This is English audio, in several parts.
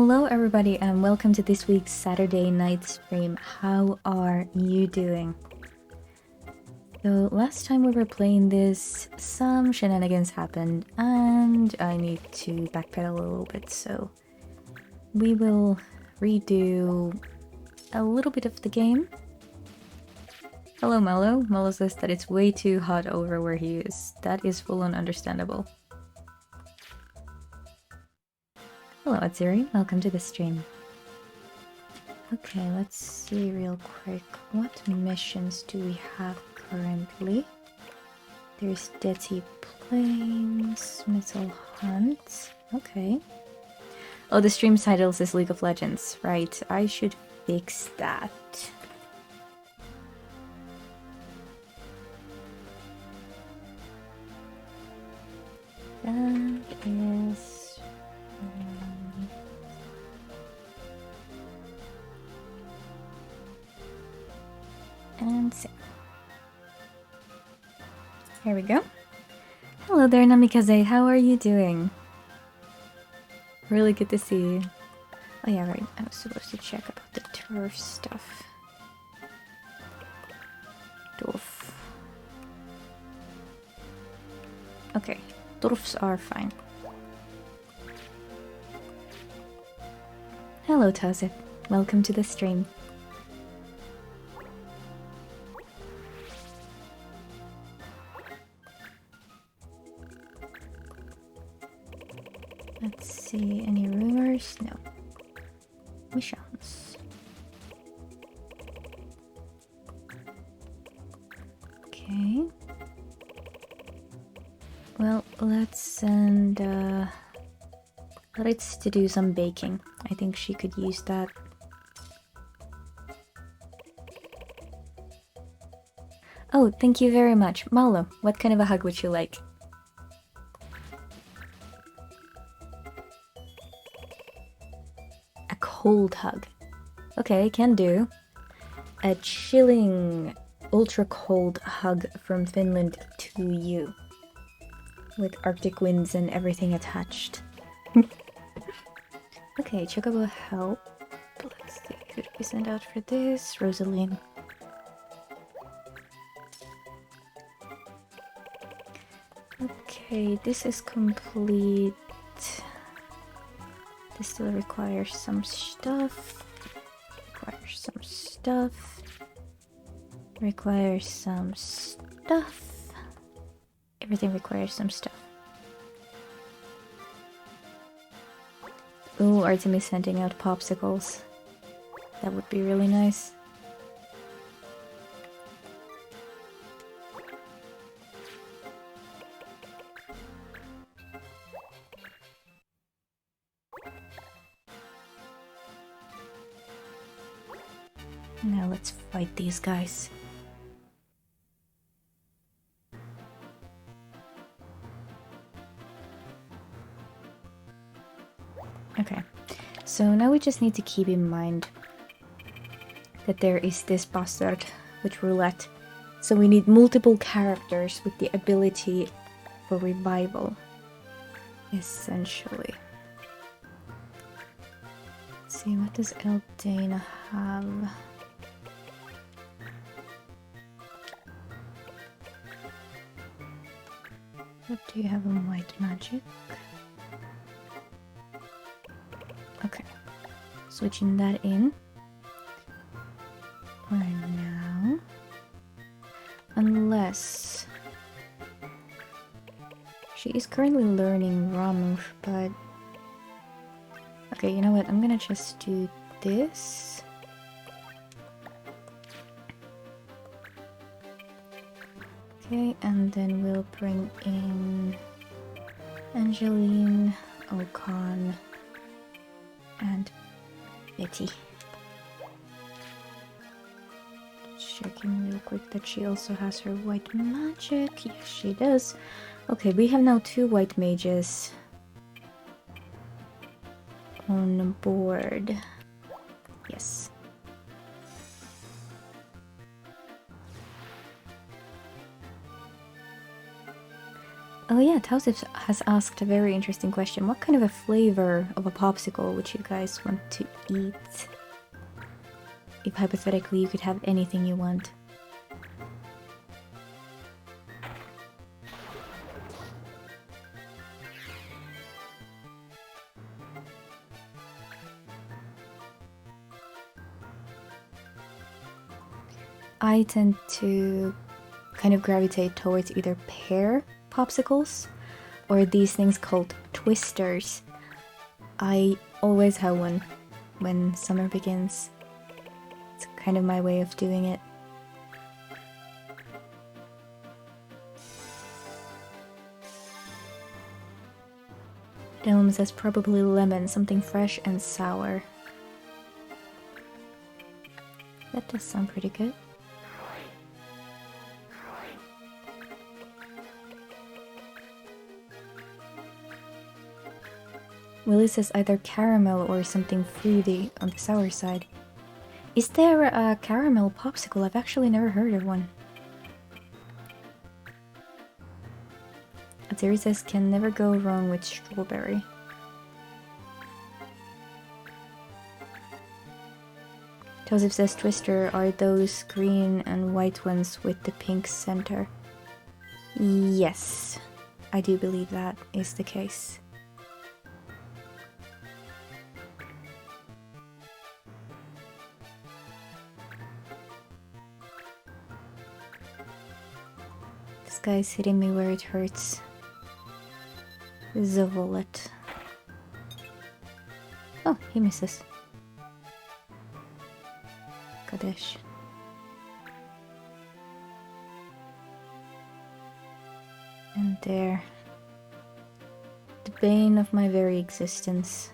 Hello everybody and welcome to this week's Saturday night stream. How are you doing? So last time we were playing this, some shenanigans happened and I need to backpedal a little bit, so we will redo a little bit of the game. Hello Mello. Mello says that it's way too hot over where he is. That is full on understandable. Hello Atsuri, welcome to the stream. Okay, let's see real quick. What missions do we have currently? There's Dirty Plains, Missile Hunt. Okay. Oh, the stream title says League of Legends. Right, I should fix that. That is... and save. Here we go. Hello there, Namikaze. How are you doing? Really good to see you. Oh yeah, right. I was supposed to check about the turf stuff. Doof. Okay, dwarfs are fine. Hello, Tazit. Welcome to the stream. Let's see, any rumors? No. Missions. Okay. Well, let's send Ritz to do some baking. I think she could use that. Oh, thank you very much. Malo, what kind of a hug would you like? A cold hug. Okay, can do. A chilling, ultra cold hug from Finland to you. With Arctic winds and everything attached. Okay, Chocobo help. Let's see, who do we send out for this? Rosaline. Okay, this is complete. This still requires some stuff. Requires some stuff. Requires some stuff. Everything requires some stuff. Ooh, Artemis sending out popsicles. That would be really nice. Now let's fight these guys. Okay, so now we just need to keep in mind that there is this bastard with roulette. So we need multiple characters with the ability for revival, essentially. Let's see, what does Eldana have? What do you have in white magic? Okay, switching that in for now. Unless she is currently learning Ramush, but okay, you know what? I'm gonna just do this. Okay, and then we'll bring in Angeline, Okan, and Betty. Checking real quick that she also has her white magic. Yes, she does. Okay, we have now 2 white mages on board. Yes. Oh yeah, Tausif has asked a very interesting question. What kind of a flavor of a popsicle would you guys want to eat? If hypothetically you could have anything you want. I tend to kind of gravitate towards either pear popsicles or these things called twisters. I always have one when summer begins. It's kind of my way of doing it. Delm says probably lemon, something fresh and sour. That does sound pretty good. Willie says either caramel or something fruity on the sour side. Is there a caramel popsicle? I've actually never heard of one. Azeri says can never go wrong with strawberry. Joseph says Twister are those green and white ones with the pink center. Yes, I do believe that is the case. This guy's hitting me where it hurts. The wallet. Oh, he misses. Kadesh. And there. The bane of my very existence.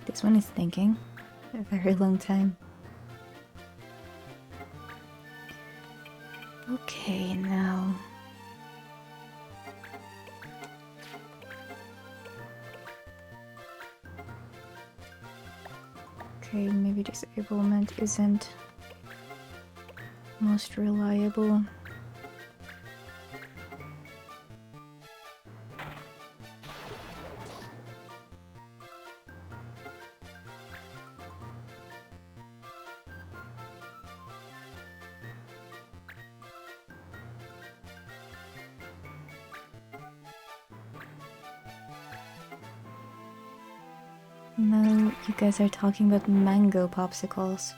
This one is thinking for a very long time. Okay, now. Okay, maybe disablement isn't most reliable. No, you guys are talking about mango popsicles.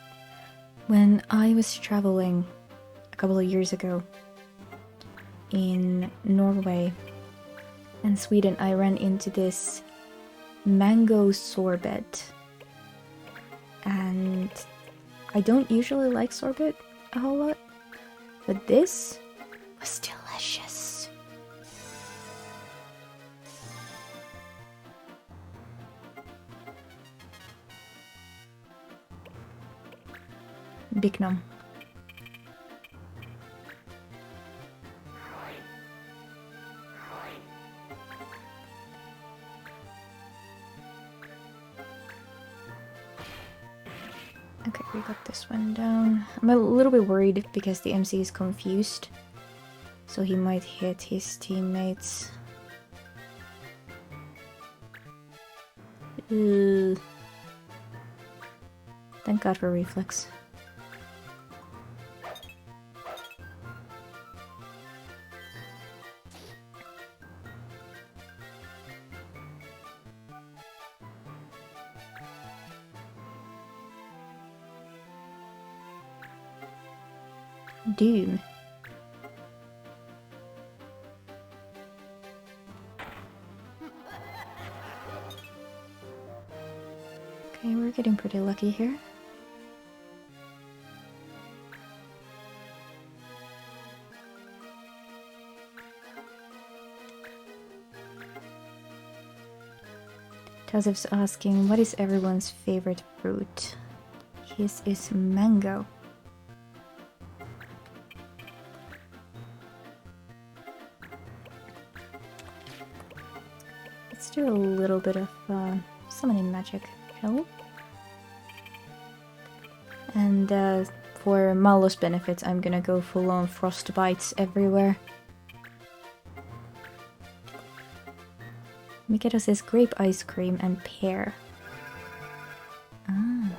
When I was traveling a couple of years ago in Norway and Sweden, I ran into this mango sorbet. And I don't usually like sorbet a whole lot, but this was delicious. Bignum. Okay, we got this one down. I'm a little bit worried because the MC is confused, so he might hit his teammates. Ugh. Thank God for reflex. Doom. Okay, we're getting pretty lucky here. Kazev's asking, what is everyone's favorite fruit? His is mango. Let's do a little bit of summoning magic. Help. And for Malos benefits, I'm gonna go full on frost bites everywhere. Mikado says grape ice cream and pear. Ah.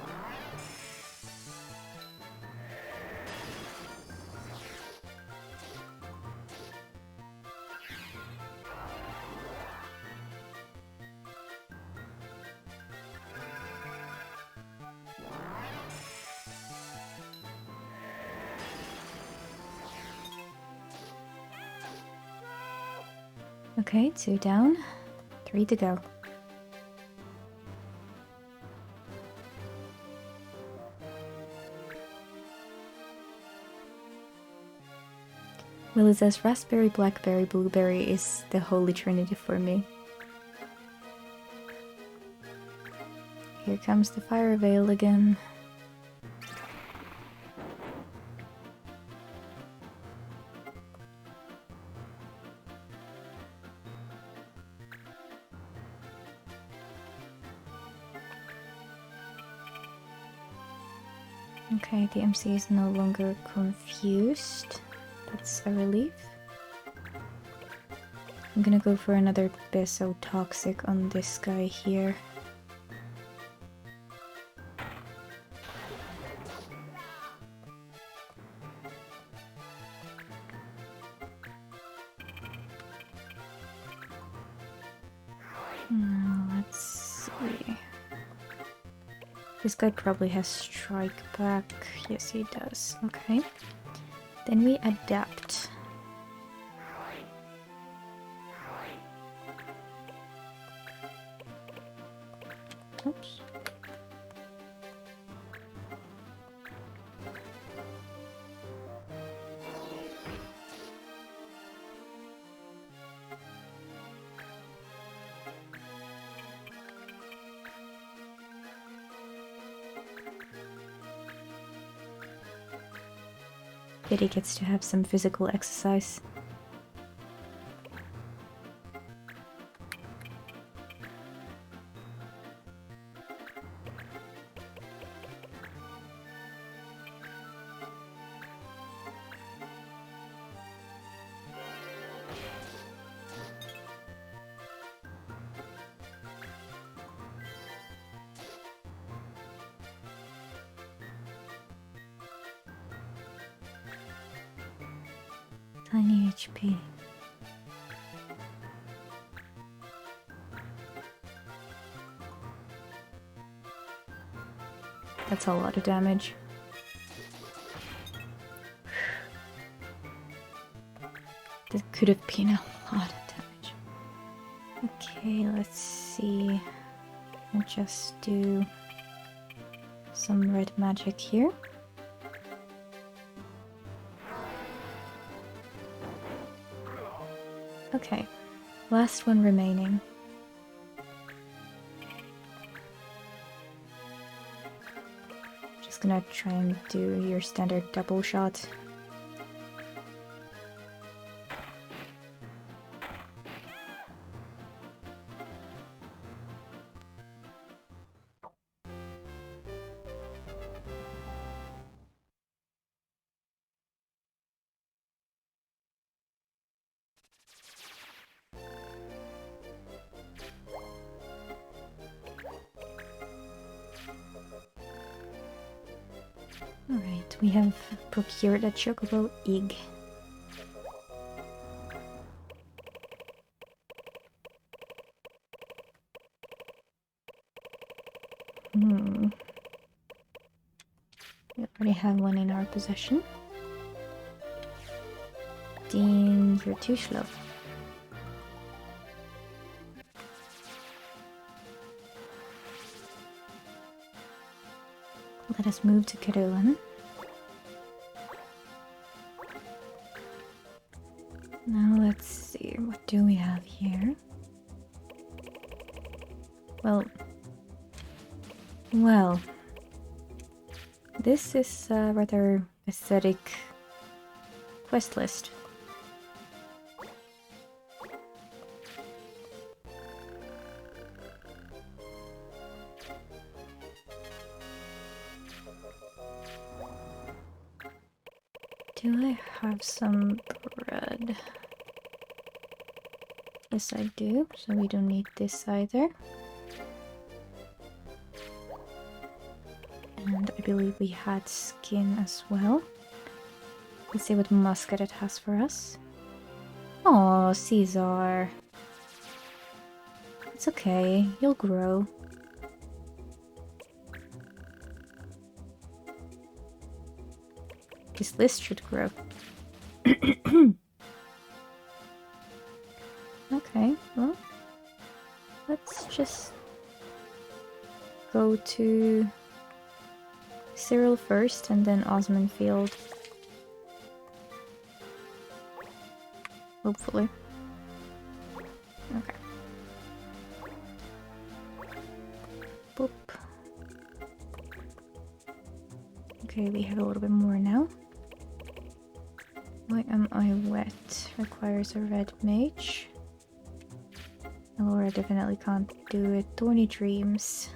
Okay, 2 down, 3 to go. Willie says raspberry, blackberry, blueberry is the holy trinity for me. Here comes the fire veil again. Okay, the MC is no longer confused. That's a relief. I'm gonna go for another Beso Toxic on this guy here. Now let's see. This guy probably has strike back. Yes, he does. Okay. Then we adapt. Oops. Kitty gets to have some physical exercise. Tiny HP. That's a lot of damage. That could have been a lot of damage. Okay, let's see. I'll just do some red magic here. Okay, last one remaining. Just gonna try and do your standard double shot. Alright, we have procured a chocobo egg. We already have one in our possession. Dean, you're too slow. Let us move to Keruan. Now let's see, what do we have here? Well, Well, this is a rather aesthetic quest list. Do I have some bread? Yes, I do, so we don't need this either. And I believe we had skin as well. Let's see what musket it has for us. Oh, Caesar. It's okay, you'll grow. This list should grow. Okay, well, let's just go to Cyril first and then Osmanfield. Hopefully. Okay. Boop. Okay, we have a little bit more now. Why am I wet? Requires a red mage. Laura definitely can't do it. Thorny Dreams.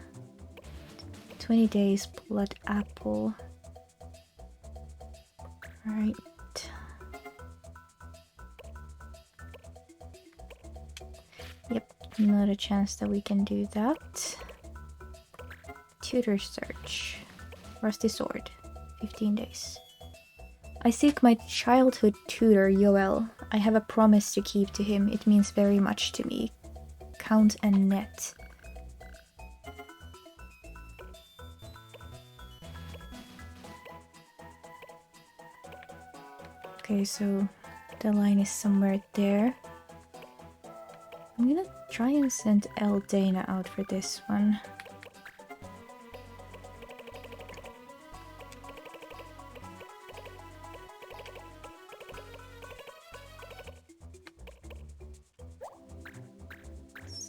20 days, Blood Apple. Right. Yep, not a chance that we can do that. Tutor search. Rusty Sword. 15 days. I seek my childhood tutor, Yoel. I have a promise to keep to him. It means very much to me. Count Annette. Okay, so the line is somewhere there. I'm gonna try and send Eldana out for this one.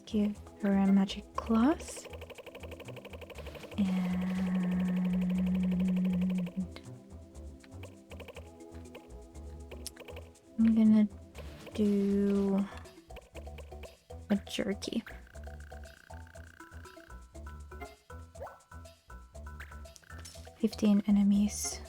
Give her a magic cloth. And I'm gonna do a jerky. "15 enemies.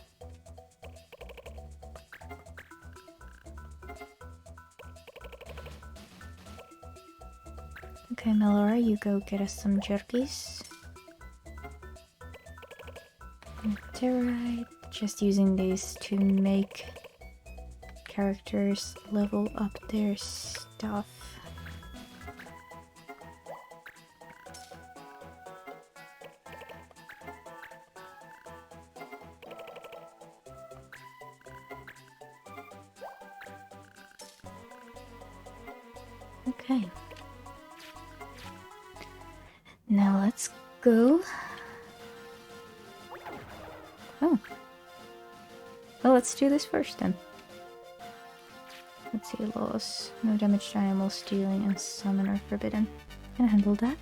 Okay, Melora, you go get us some jerkies. Terrorite. Just using these to make characters level up their stuff. Okay. Now let's go. Oh. Well, let's do this first then. Let's see, laws. No damage to animals, stealing, and summon are forbidden. Can I handle that?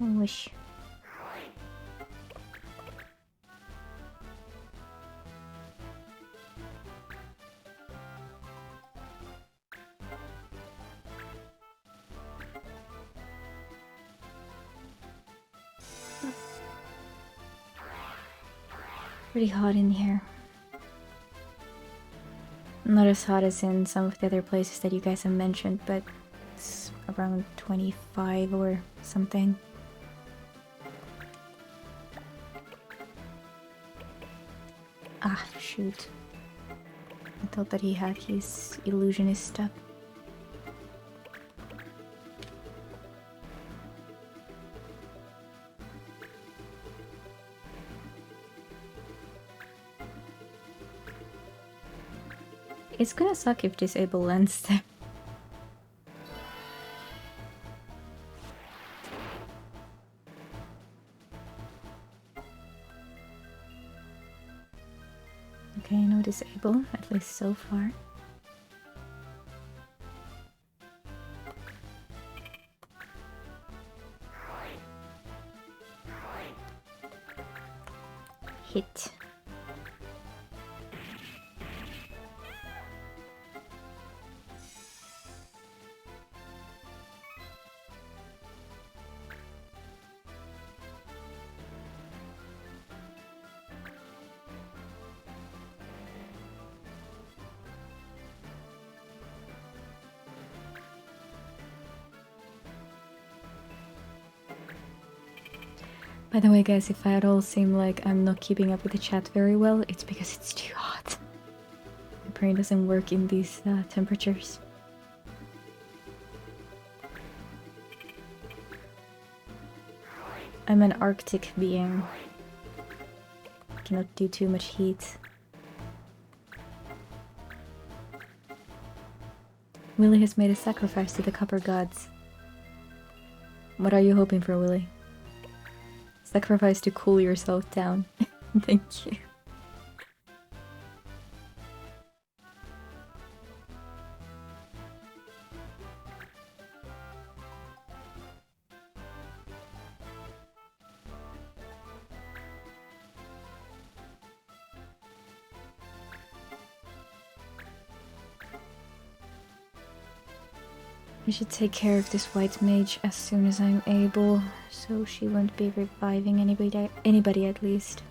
I wish. Pretty hot in here. Not as hot as in some of the other places that you guys have mentioned, but it's around 25 or something. Ah, shoot. I thought that he had his illusionist stuff. It's gonna suck if disable lands there. Okay, no disable, at least so far. Hit. By the way, guys, if I at all seem like I'm not keeping up with the chat very well, it's because it's too hot. My brain doesn't work in these temperatures. I'm an Arctic being. I cannot do too much heat. Willy has made a sacrifice to the copper gods. What are you hoping for, Willy? Sacrifice to cool yourself down. Thank you. I should take care of this white mage as soon as I'm able, so she won't be reviving anybody at least.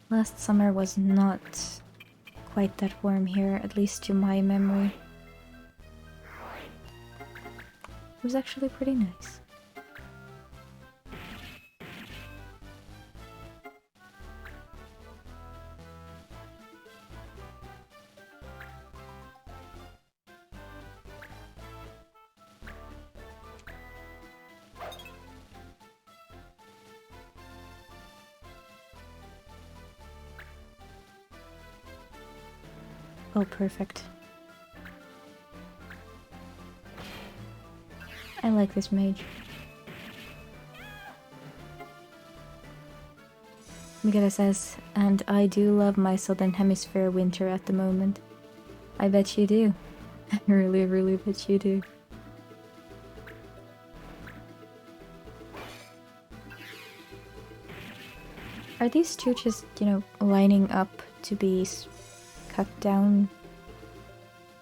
Last summer was not quite that warm here, at least to my memory. It was actually pretty nice. Oh, perfect. I like this mage. Miguel says, and I do love my Southern Hemisphere winter at the moment. I bet you do. I really, really bet you do. Are these two just, you know, lining up to be cut down?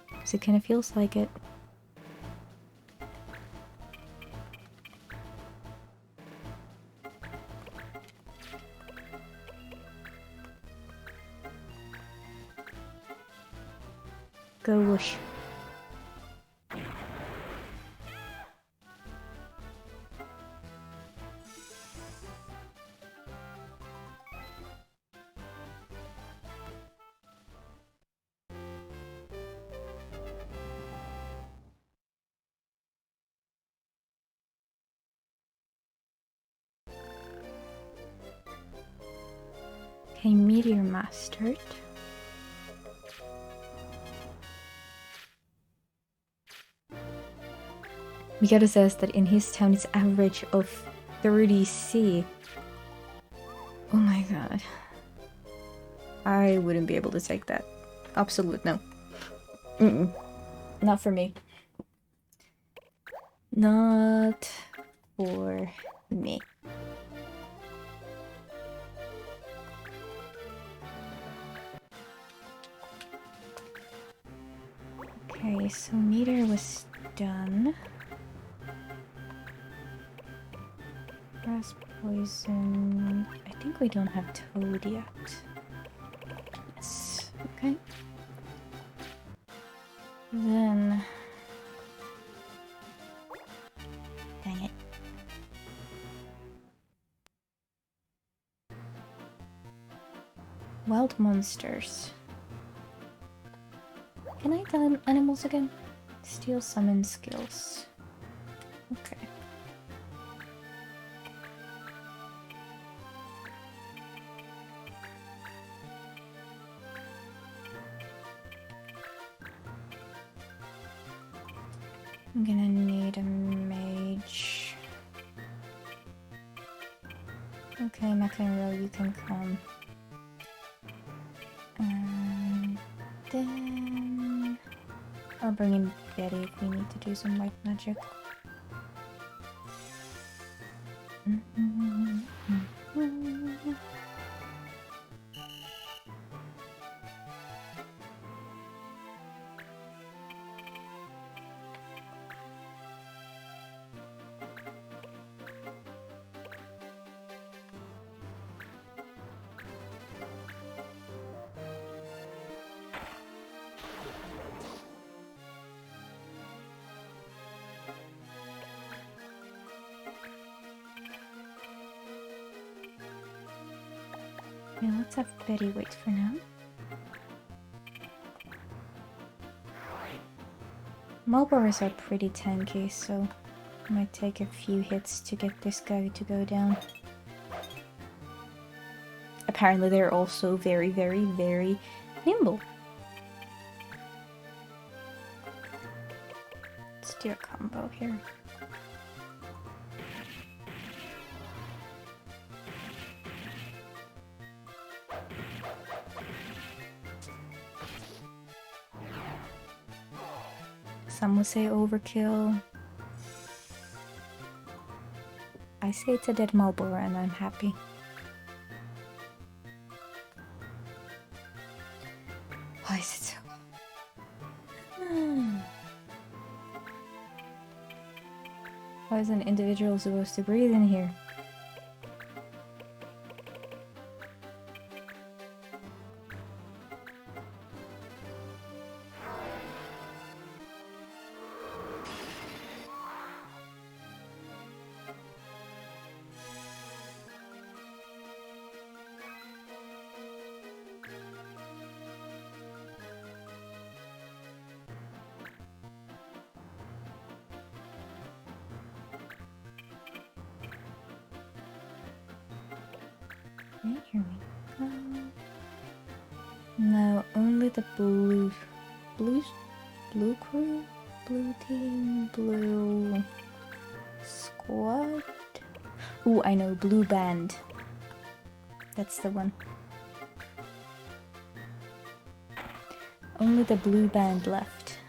Because it kind of feels like it. Go whoosh. Okay, Meteor mastered. Mikado says that in his town it's average of 30C. Oh my god. I wouldn't be able to take that. Absolute no. Not for me. Not for me. Okay, so meter was done. Grass poison. I think we don't have toad yet. Yes. Okay. Then... Dang it. Wild monsters. Can I tell him animals again? Steal summon skills. Okay. I'm gonna need a mage. Okay, McEnroe, you can come. And then I'll bring in Betty if we need to do some white magic. Yeah, let's have Betty wait for now. Marlboros are pretty tanky, so it might take a few hits to get this guy to go down. Apparently they're also very, very, very nimble. Let's do a combo here. Some would say overkill. I say it's a dead Marlboro and I'm happy. Why is it so... Why is an individual supposed to breathe in here? Okay, here we go. No, only the blue crew? Blue team, blue squad? Ooh, I know, blue band. That's the one. Only the blue band left.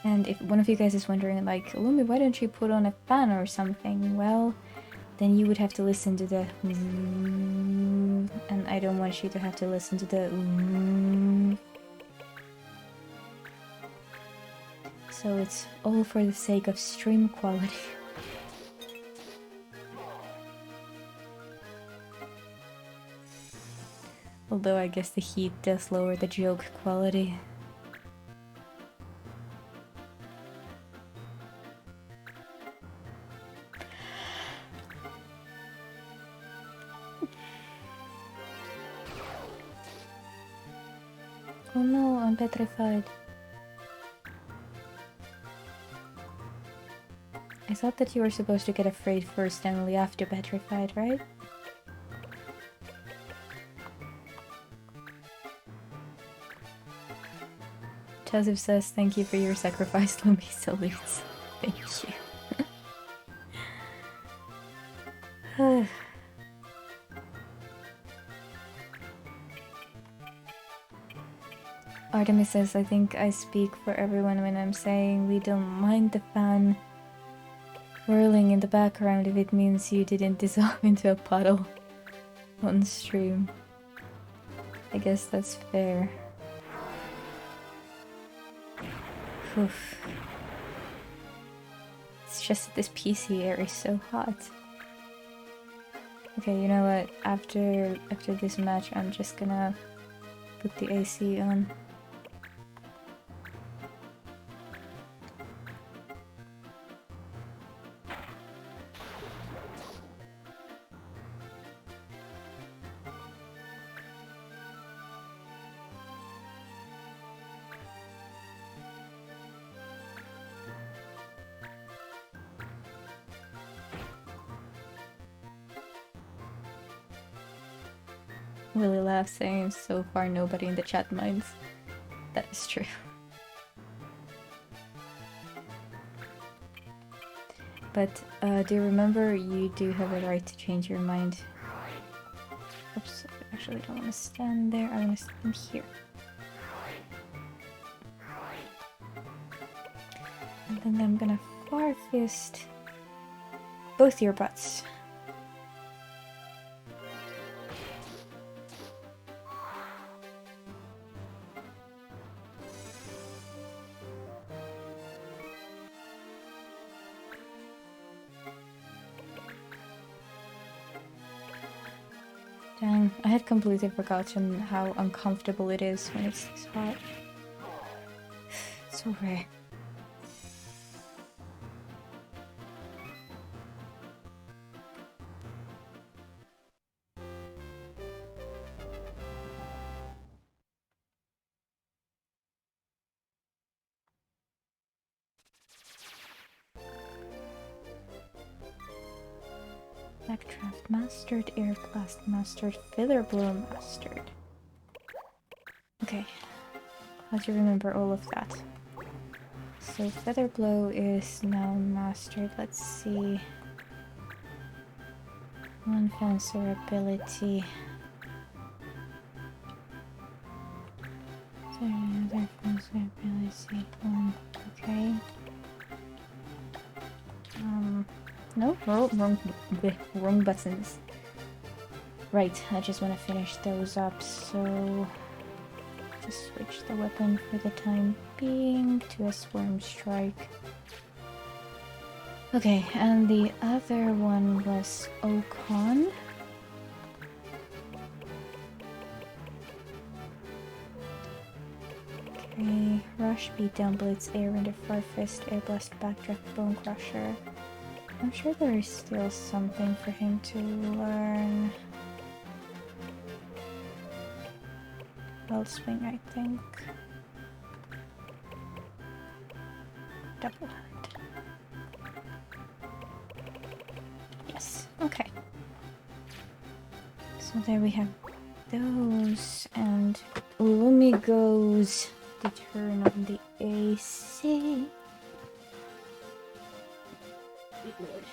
And if one of you guys is wondering, like, Lumi, why don't you put on a fan or something? Well, then you would have to listen to the and I don't want you to have to listen to the so it's all for the sake of stream quality. Although I guess the heat does lower the joke quality. Oh no, I'm petrified. I thought that you were supposed to get afraid first and only after petrified, right? Joseph says, thank you for your sacrifice, Lumi salutes. Thank you. Artemis says, I think I speak for everyone when I'm saying we don't mind the fan whirling in the background if it means you didn't dissolve into a puddle on stream. I guess that's fair. Oof. It's just that this PC air is so hot. Okay, you know what? After this match, I'm just gonna put the AC on. Willie laughs, saying so far nobody in the chat minds. That is true. But do you remember you do have a right to change your mind? Oops, I actually don't want to stand there, I want to stand here. And then I'm gonna far fist both your butts. Dang, I had completely forgotten how uncomfortable it is when it's this hot. So rare. Backdraft mastered, air blast mastered, feather blow mastered. Okay, how do you remember all of that? So feather blow is now mastered. Let's see. One fencer ability. Another fencer ability. One. Okay. No, wrong buttons. Right, I just want to finish those up, so just switch the weapon for the time being to a swarm strike. Okay, and the other one was Ocon. Okay, rush, beatdown, blitz, air render, far fist, air blast, backdraft, bone crusher. I'm sure there is still something for him to learn. Belt swing, I think. Double hand. Yes, okay. So there we have those, and Lumi goes to turn on the AC. Good lord.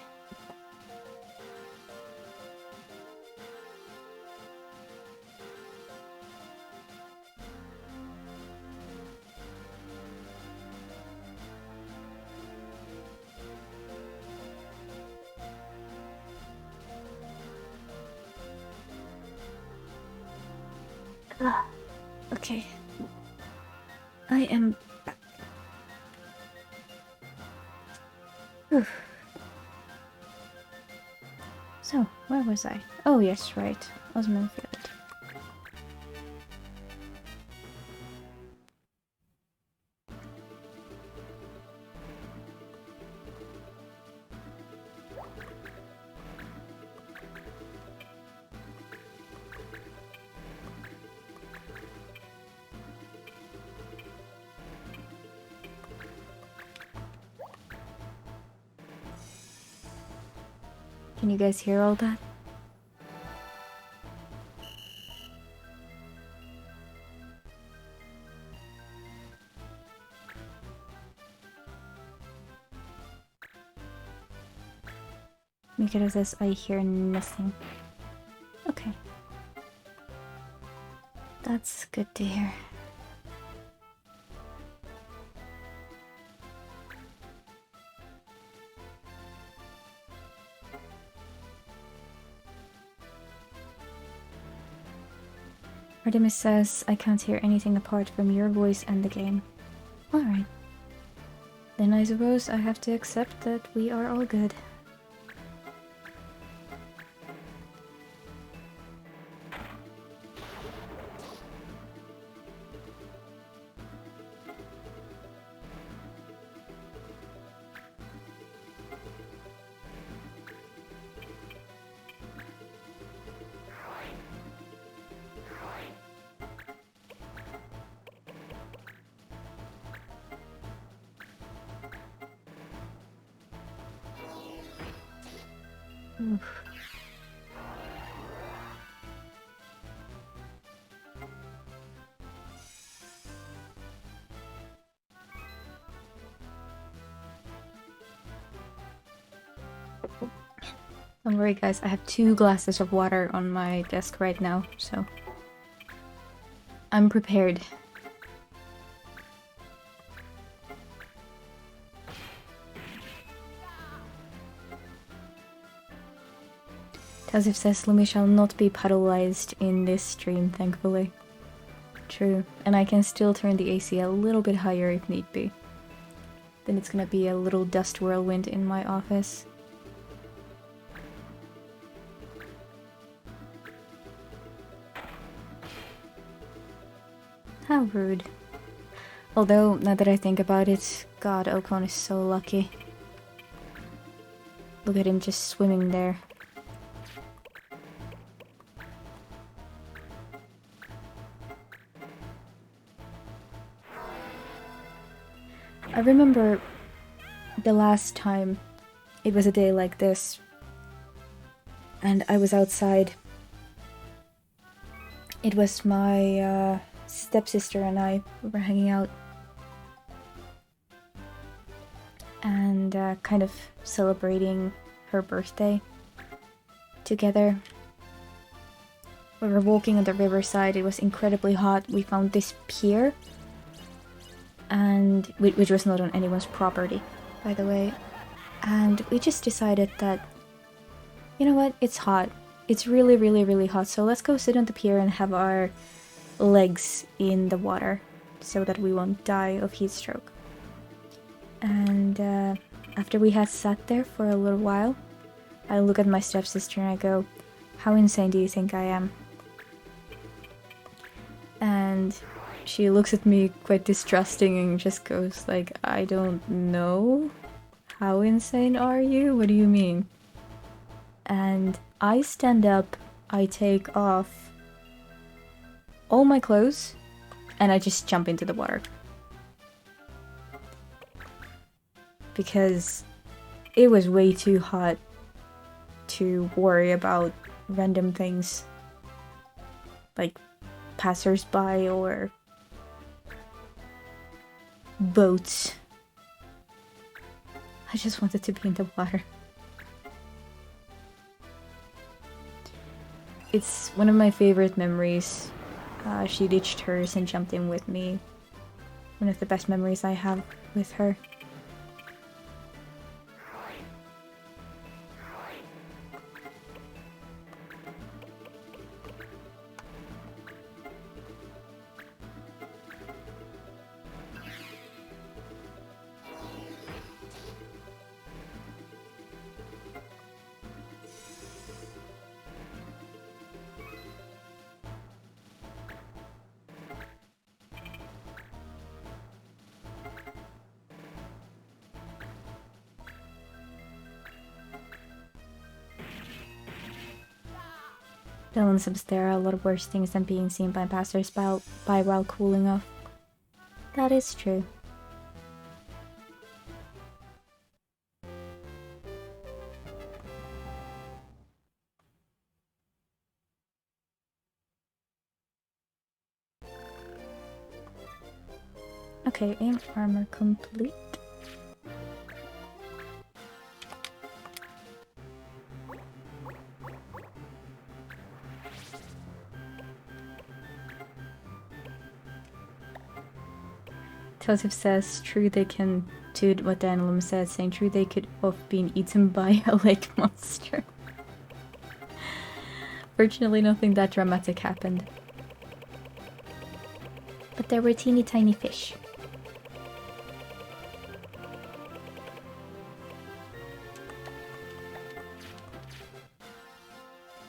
Okay. I am back. Whew. So, where was I? Oh yes, right. Osman Field. Can you guys hear all that? Mikado says, I hear nothing. Okay. That's good to hear. Artemis says, I can't hear anything apart from your voice and the game. Alright. Then I suppose I have to accept that we are all good. Oof. Don't worry guys, I have 2 glasses of water on my desk right now, so I'm prepared. Tazif says Lumi shall not be puddleized in this stream, thankfully. True, and I can still turn the AC a little bit higher if need be. Then it's gonna be a little dust whirlwind in my office. How rude. Although, now that I think about it, God, Ocon is so lucky. Look at him just swimming there. I remember the last time it was a day like this and I was outside. It was my stepsister and I were hanging out and kind of celebrating her birthday together. We were walking on the riverside, it was incredibly hot. We found this pier, and which was not on anyone's property, by the way. And we just decided that, you know what, it's hot. It's really, really, really hot, so let's go sit on the pier and have our legs in the water so that we won't die of heat stroke. And after we had sat there for a little while, I look at my stepsister and I go, how insane do you think I am? And she looks at me quite distrusting and just goes like, I don't know. How insane are you? What do you mean? And I stand up, I take off all my clothes, and I just jump into the water. Because it was way too hot to worry about random things like passers-by or boats. I just wanted to be in the water. It's one of my favorite memories. She ditched hers and jumped in with me. One of the best memories I have with her. Dylan says there are a lot of worse things than being seen by passers-by while cooling off. That is true. Okay, aim armor complete. Tosif says, true they can do what the Animal said, saying true they could have been eaten by a lake monster. Fortunately nothing that dramatic happened. there were teeny tiny fish.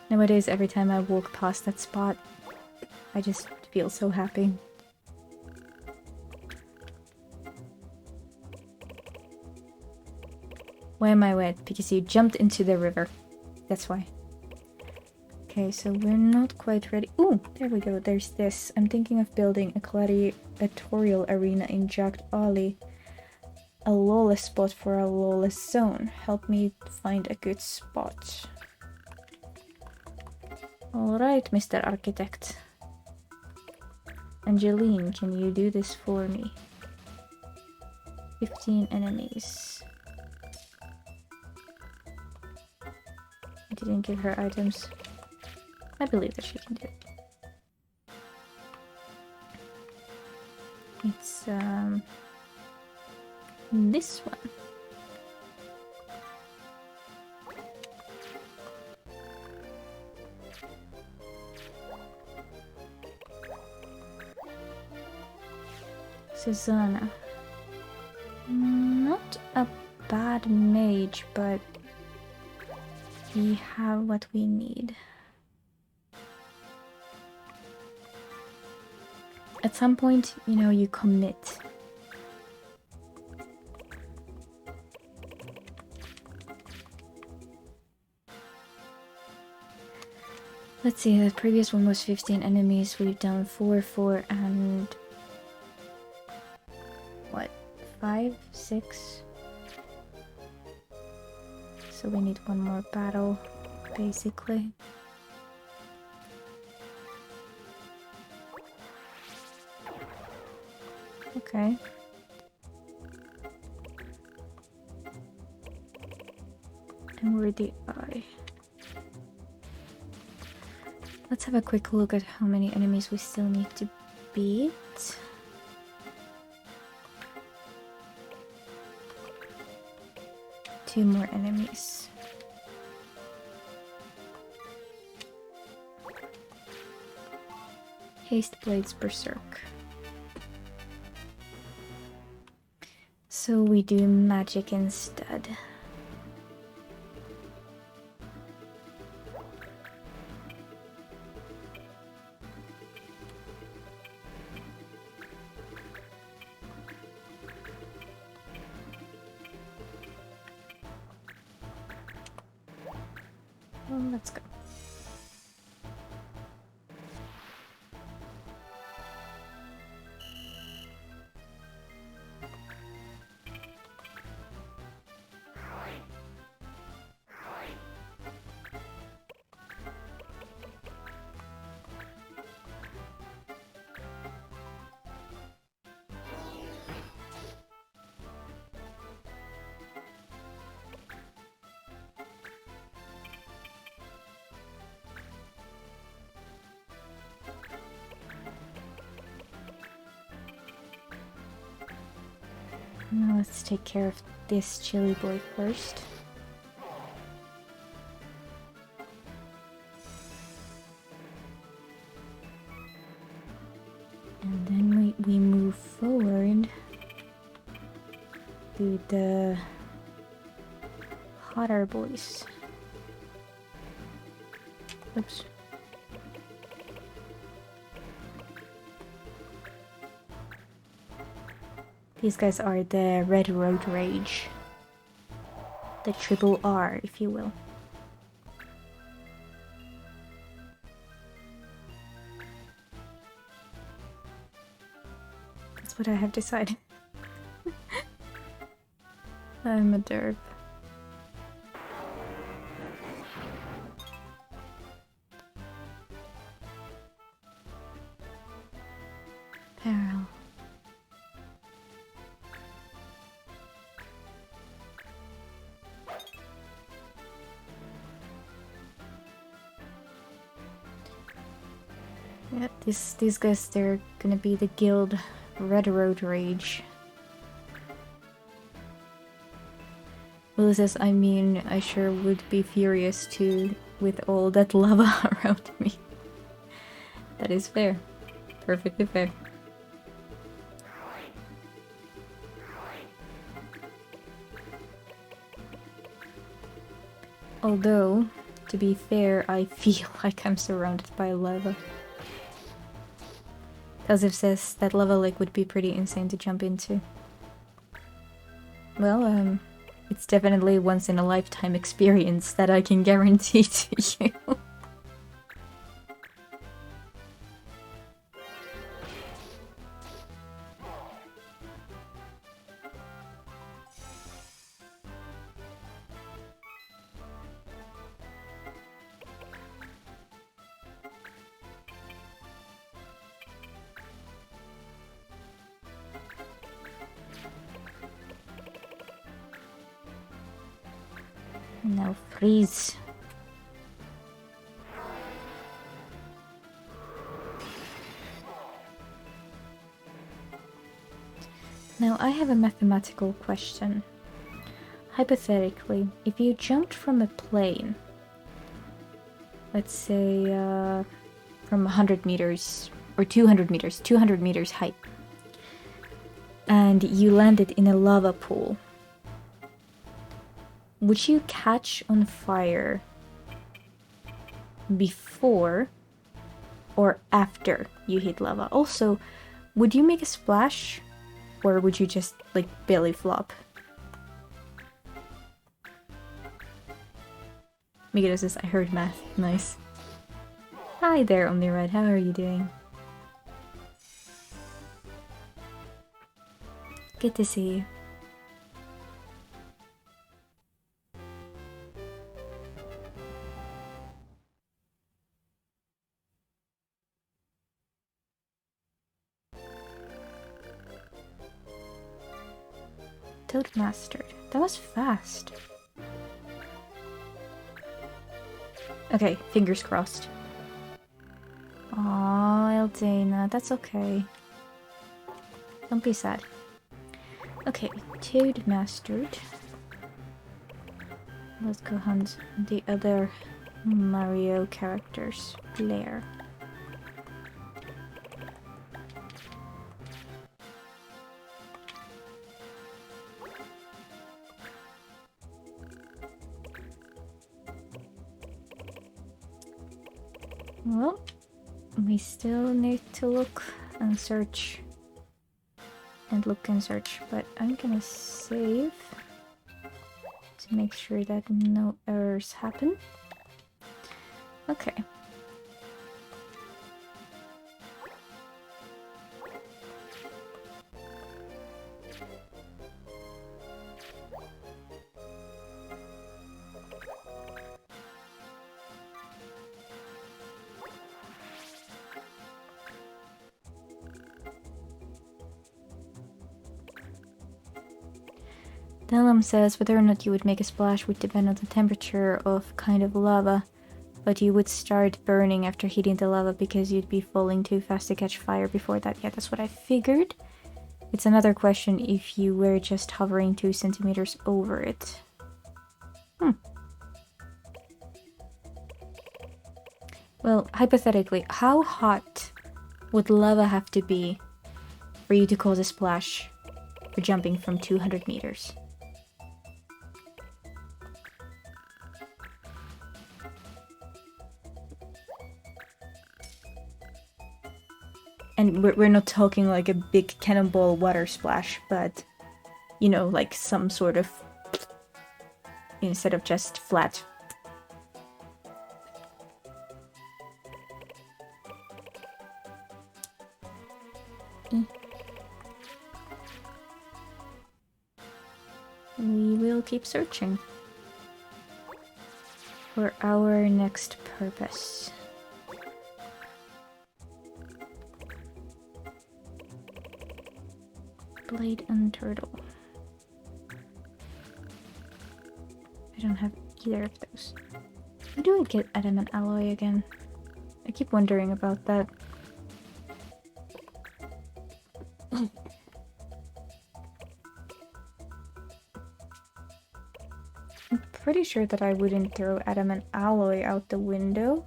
Nowadays, every time I walk past that spot, I just feel so happy. Why am I wet? Because you jumped into the river. That's why. Okay, so we're not quite ready. Ooh, there we go. There's this. I'm thinking of building a gladiatorial arena in Jagd Ali. A lawless spot for a lawless zone. Help me find a good spot. Alright, Mr. Architect. Angeline, can you do this for me? 15 enemies. I didn't give her items. I believe that she can do it. It's this one. Susanna. Not a bad mage, but we have what we need. At some point, you know, you commit. Let's see, the previous one was 15 enemies. We've done 4, 4, and... what? 5, 6? So we need one more battle, basically. Okay. And we're the eye. Let's have a quick look at how many enemies we still need to beat. 2 more enemies. Haste Blades Berserk. So we do magic instead. Well, let's go. Now let's take care of this chili boy first. And then we move forward to the hotter boys. Oops. These guys are the Red Road Rage. The triple R, if you will. That's what I have decided. I'm a derp. Peril. Yeah, these guys, they're gonna be the guild Red Road Rage. Will says, I mean, I sure would be furious too with all that lava around me. That is fair. Perfectly fair. Although, to be fair, I feel like I'm surrounded by lava. Kaziv says that lava lake would be pretty insane to jump into. Well, it's definitely once in a lifetime experience that I can guarantee to you. Now freeze. Now I have a mathematical question. Hypothetically, if you jumped from a plane, let's say from 100 meters or 200 meters height, and you landed in a lava pool, would you catch on fire before or after you hit lava? Also, would you make a splash or would you just like belly flop? Miguel says, I heard math. Nice. Hi there, Omnired. How are you doing? Good to see you. Toad mastered. That was fast. Okay, fingers crossed. Aw, Eldana, that's okay. Don't be sad. Okay, Toad mastered. Let's go hunt the other Mario characters. Blair. Well, we still need to look and search. And look and search, but I'm gonna save to make sure that no errors happen. Okay. Delum says whether or not you would make a splash would depend on the temperature of kind of lava, but you would start burning after hitting the lava because you'd be falling too fast to catch fire before that. Yeah, that's what I figured. It's another question if you were just hovering 2 centimeters over it. Well, hypothetically, how hot would lava have to be for you to cause a splash for jumping from 200 meters? And we're not talking like a big cannonball water splash, but, you know, like some sort of, instead of just flat. We will keep searching for our next purpose. Blade and turtle. I don't have either of those. How do I get adamant alloy again? I keep wondering about that. I'm pretty sure that I wouldn't throw adamant alloy out the window.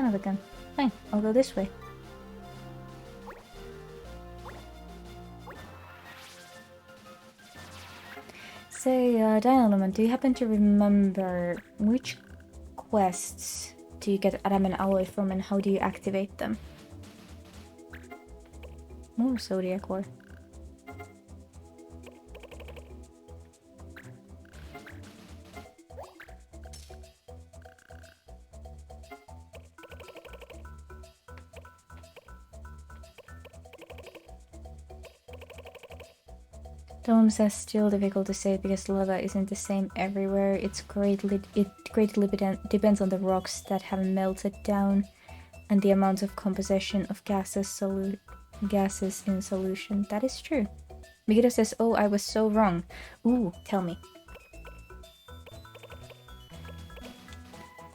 cannot again. Fine, I'll go this way. Say, Dynamon, do you happen to remember which quests do you get adamant alloy from and how do you activate them? More Zodiac ore. Dome says still difficult to say because lava isn't the same everywhere. It greatly depends on the rocks that have melted down and the amount of composition of gases in solution. That is true. Mikito says, oh, I was so wrong. Ooh, tell me.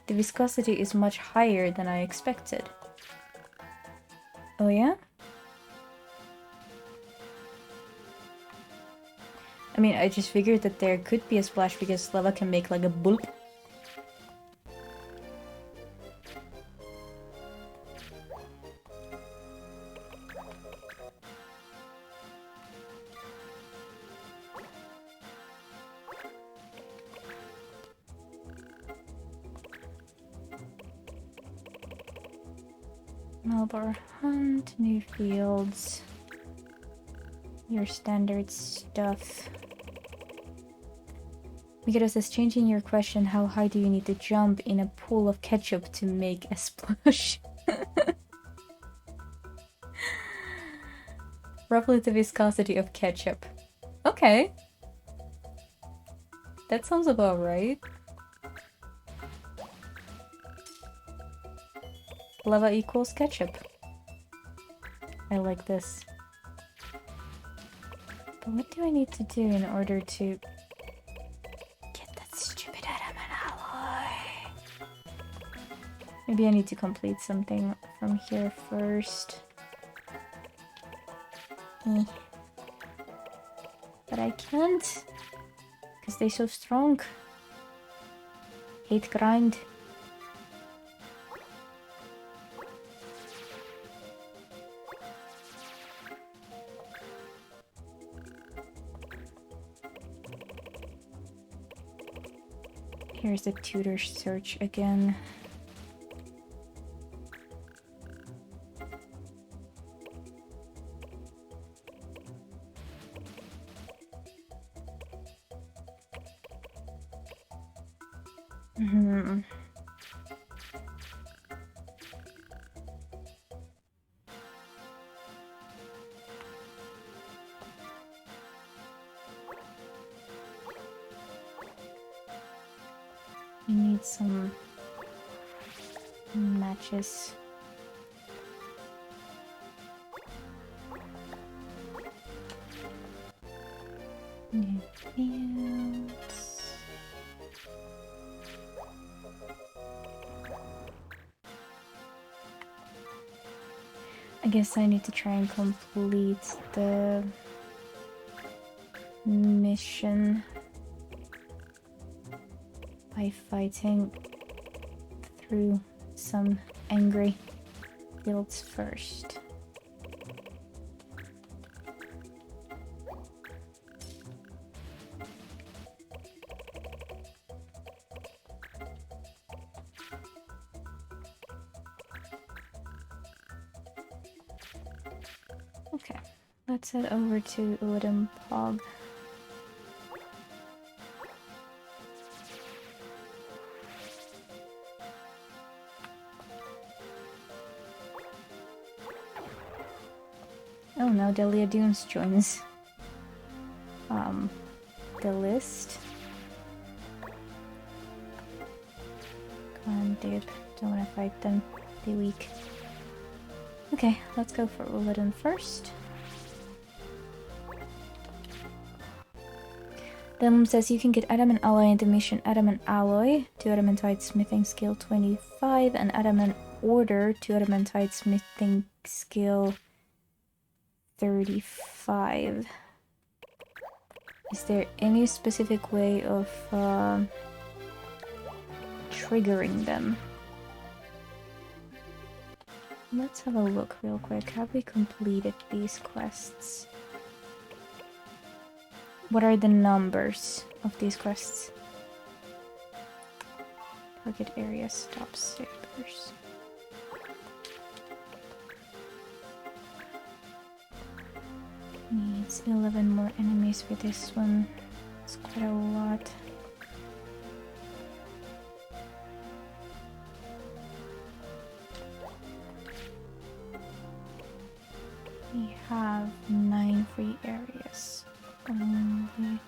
The viscosity is much higher than I expected. Oh yeah? I mean, I just figured that there could be a splash because lava can make like a bulk. Malbar hunt, new fields. Your standard stuff. Mikado says, changing your question, how high do you need to jump in a pool of ketchup to make a splash? Roughly the viscosity of ketchup. Okay. That sounds about right. Lava equals ketchup. I like this. But what do I need to do in order to get that stupid adamant alloy? Maybe I need to complete something from here first. But I can't, because they're so strong. Hate grind. Here's the tutor search again. We need some matches. New fields. I guess I need to try and complete the mission by fighting through some angry guilds first. Okay, let's head over to Uladum Pog. Oh, now Delia Dunes joins the list. Come on, dude. Don't want to fight them. They're weak. Okay, let's go for Uladun first. Then says you can get Adamant Alloy in the mission Adamant Alloy to Adamantite Smithing Skill 25 and Adamant Order to Adamantite Smithing Skill 35. Is there any specific way of triggering them? Let's have a look real quick. Have we completed these quests? What are the numbers of these quests? Target area, stop sailors. Needs 11 more enemies for this one. It's quite a lot. We have 9 free areas. Only.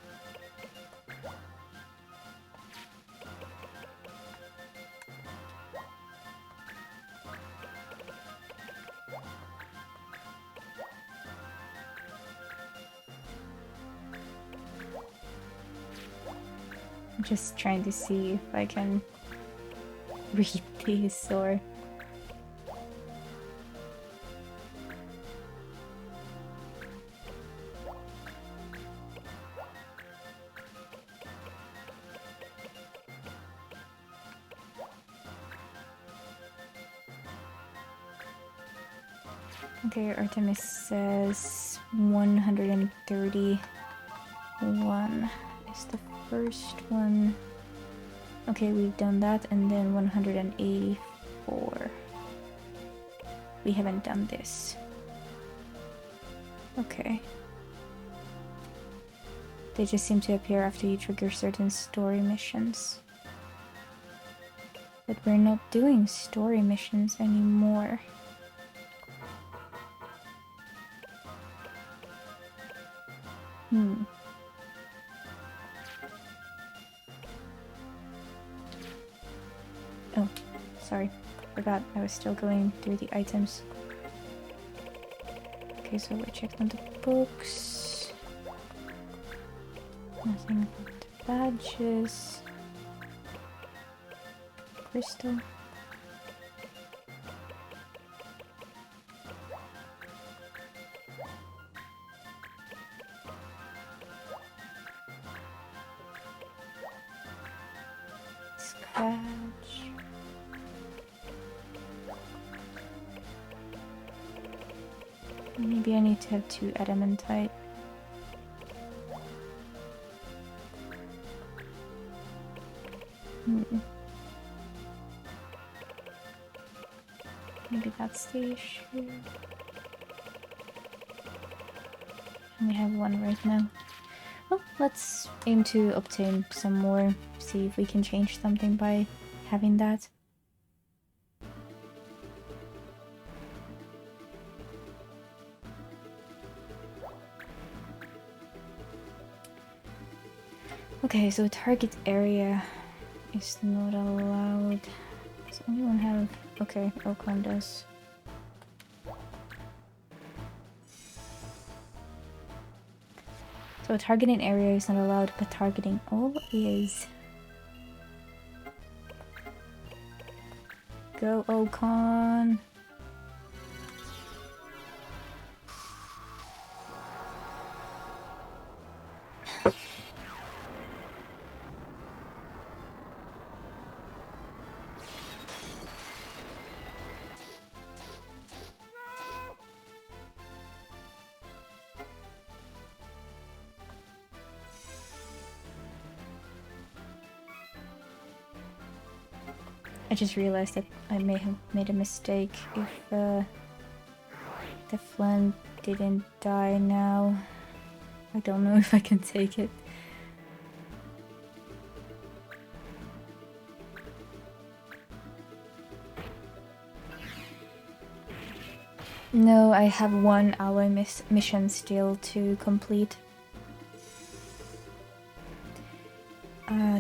I'm just trying to see if I can read these or... Okay, Artemis says 131 is the first one. Okay, we've done that, and then 184. We haven't done this. Okay. They just seem to appear after you trigger certain story missions. But we're not doing story missions anymore. Oh, sorry. Forgot I was still going through the items. Okay, so we checked on the books. Nothing about the badges. Crystal. Scratch. Maybe I need to have 2 adamantite. Maybe that's the issue. We have 1 right now. Well, let's aim to obtain some more. See if we can change something by having that. Okay, so target area is not allowed. Does anyone have... Okay, Ocon does. So targeting area is not allowed, but targeting all is. Go Ocon! I just realized that I may have made a mistake if the Flint didn't die now. I don't know if I can take it. No, I have 1 alloy mission still to complete.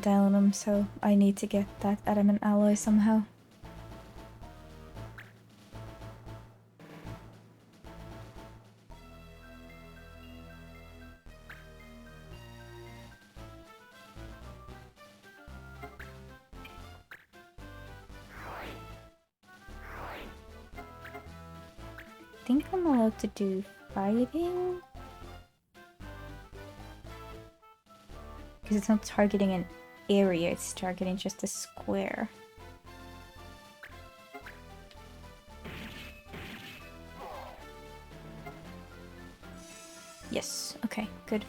Diamonum, so I need to get that adamant alloy somehow. I think I'm allowed to do fighting? Because it's not targeting an area, it's targeting just a square. Yes, okay, good.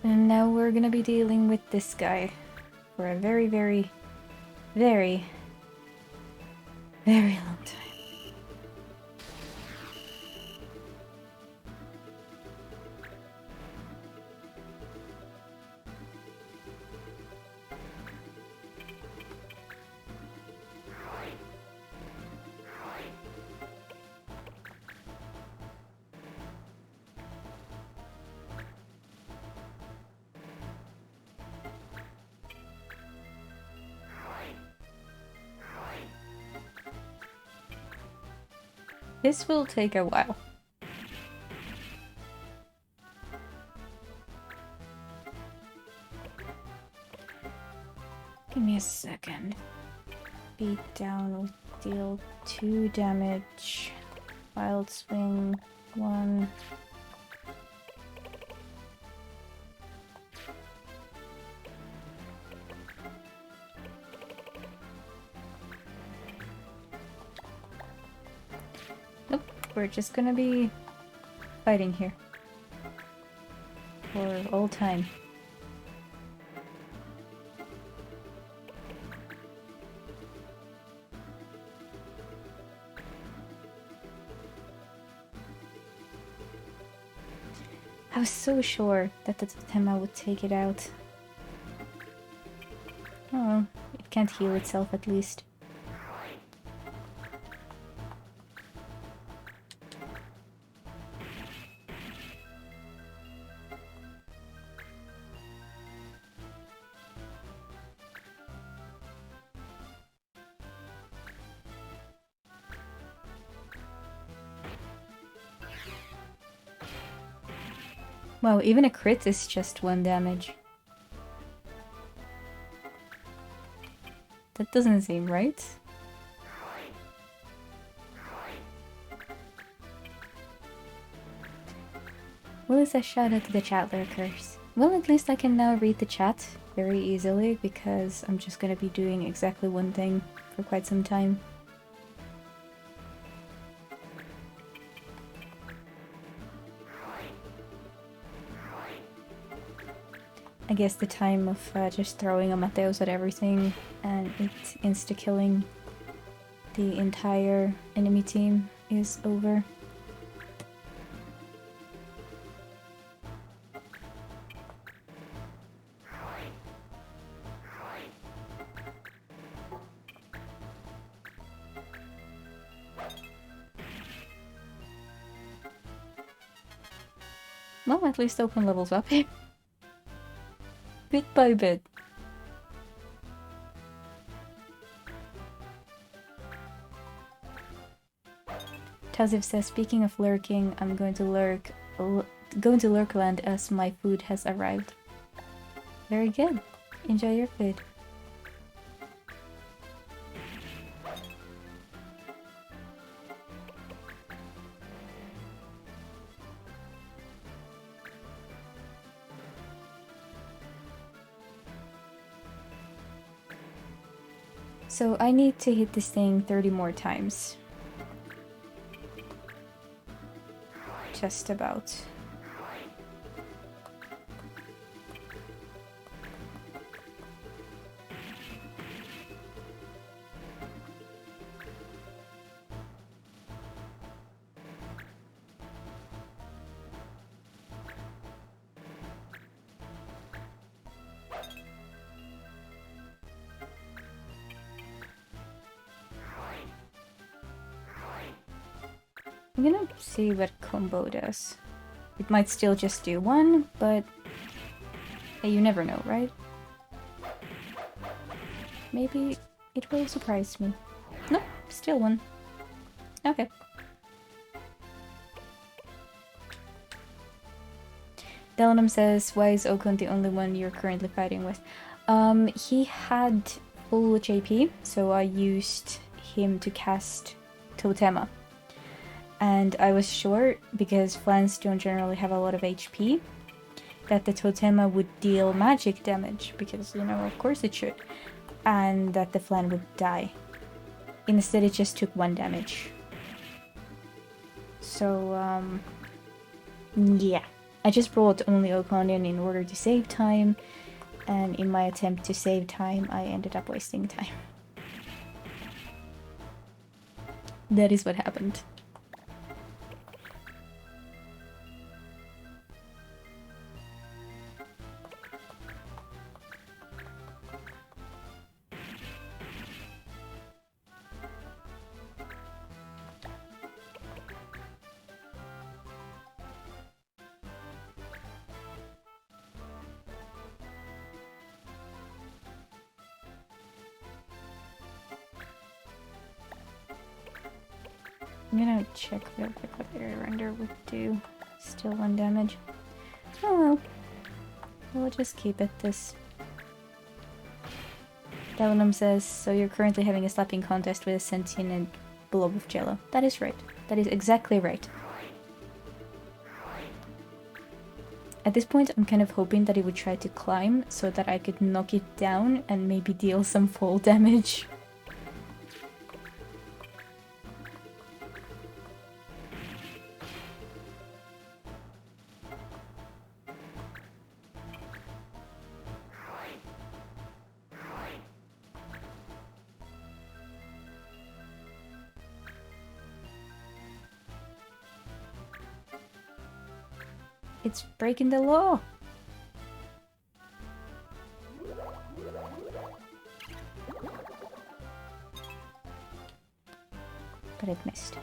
And now we're gonna be dealing with this guy for a very, very, very, very long time. This will take a while. Give me a second. Beat down will deal 2 damage. Wild swing 1. Nope, we're just gonna be fighting here. For all time. I was so sure that the Totema would take it out. Oh, it can't heal itself at least. Wow, even a crit is just 1 damage. That doesn't seem right. What is a shout out to the chat lurkers? Well, at least I can now read the chat very easily because I'm just gonna be doing exactly one thing for quite some time. I guess the time of just throwing a Mateos at everything and it insta-killing the entire enemy team is over. Well, at least open levels up. Bit by bit. Taziv says, speaking of lurking, I'm going to Lurkland as my food has arrived. Very good. Enjoy your food. So I need to hit this thing 30 more times. Just about. I'm gonna see what combo does. It might still just do 1, but hey, you never know, right? Maybe it will surprise me. Nope, still 1. Okay. Delanum says, why is Okun the only one you're currently fighting with? He had full JP, so I used him to cast Totema. And I was sure, because Flans don't generally have a lot of HP, that the Totema would deal magic damage, because, you know, of course it should, and that the Flan would die. Instead it just took 1 damage. So, yeah. I just brought only Oconian in order to save time, and in my attempt to save time, I ended up wasting time. That is what happened. I'm gonna check real quick what the render would do. Still 1 damage. Oh well. We'll just keep it this. Dalinum says, so you're currently having a slapping contest with a sentient blob of jello. That is right. That is exactly right. At this point, I'm kind of hoping that it would try to climb so that I could knock it down and maybe deal some fall damage. It's breaking the law! But it missed.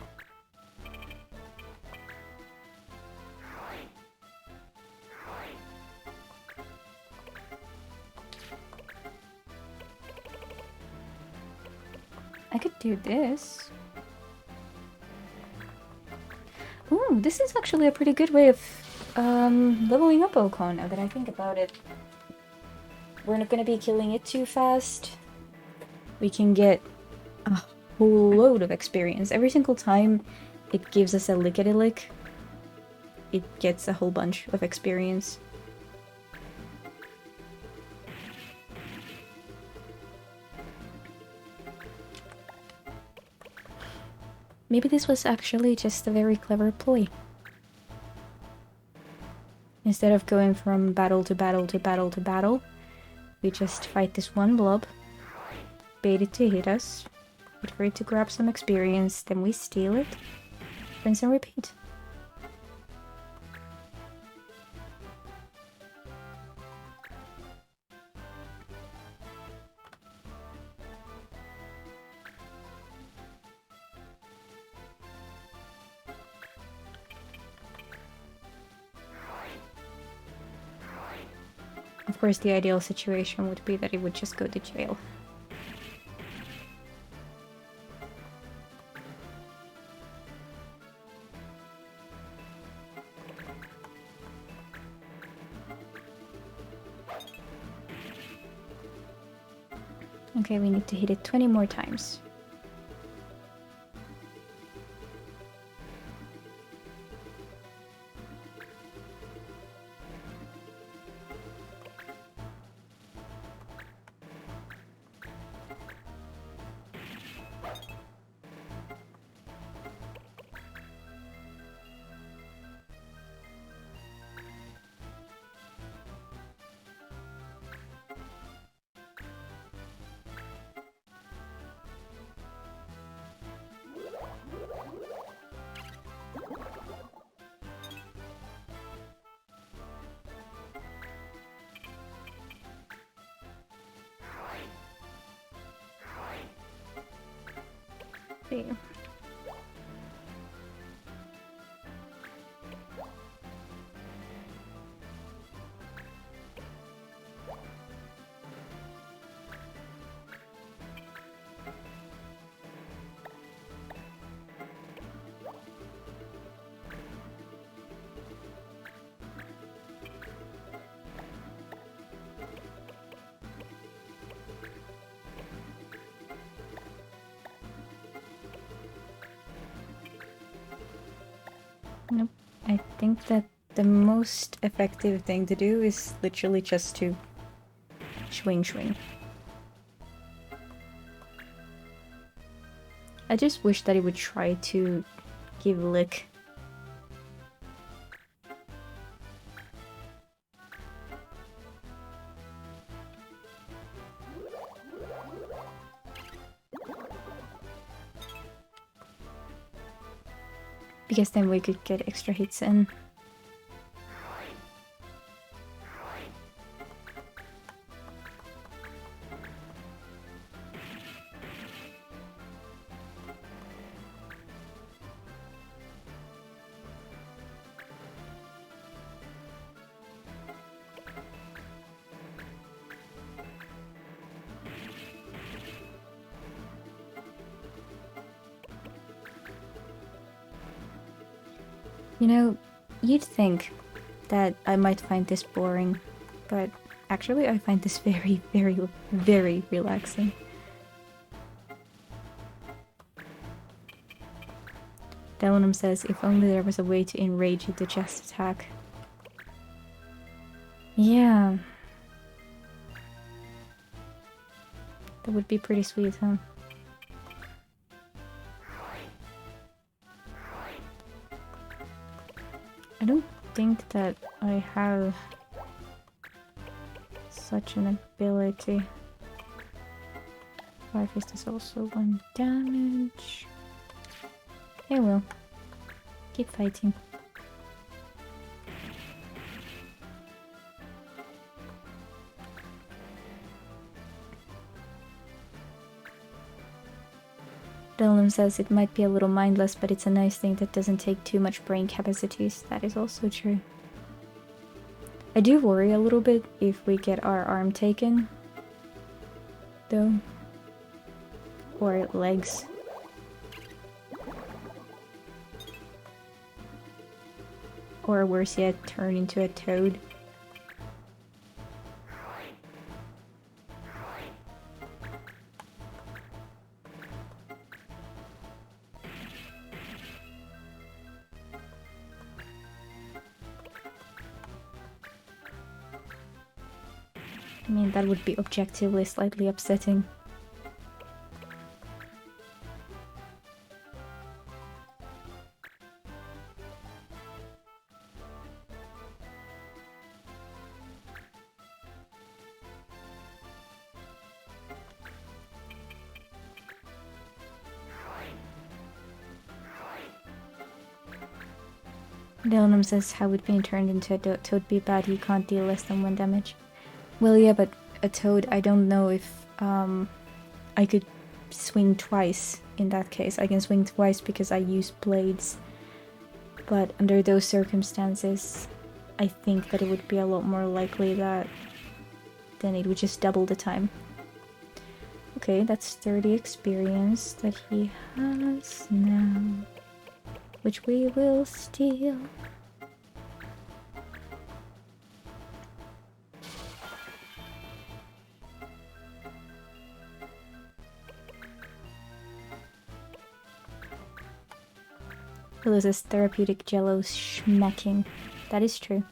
I could do this. Ooh, this is actually a pretty good way of leveling up Ocon, now that I think about it. We're not gonna be killing it too fast. We can get a whole load of experience. Every single time it gives us a lickety-lick, it gets a whole bunch of experience. Maybe this was actually just a very clever ploy. Instead of going from battle to battle to battle to battle, we just fight this one blob, bait it to hit us, wait for it to grab some experience, then we steal it, rinse and repeat. Of course, the ideal situation would be that it would just go to jail. Okay, we need to hit it 20 more times. See. Nope. I think that the most effective thing to do is literally just to swing swing. I just wish that it would try to give lick Because then we could get extra hits in. You know, you'd think that I might find this boring, but actually I find this very, very, very relaxing. Delenum says, if only there was a way to enrage you to just attack. Yeah. That would be pretty sweet, huh? I don't think that I have such an ability. Fire Fist is also 1 damage. Yeah, well. Keep fighting. Dylan says it might be a little mindless, but it's a nice thing that doesn't take too much brain capacities. That is also true. I do worry a little bit if we get our arm taken, though. Or legs. Or worse yet, turn into a toad. I mean, that would be objectively slightly upsetting. Delenum says, how would being turned into a toad be bad? You can't deal less than 1 damage. Well, yeah, but a toad, I don't know if I could swing twice in that case. I can swing twice because I use blades. But under those circumstances, I think that it would be a lot more likely that then it would just double the time. Okay, that's 30 experience that he has now, which we will steal. This is therapeutic jello smacking. That is true.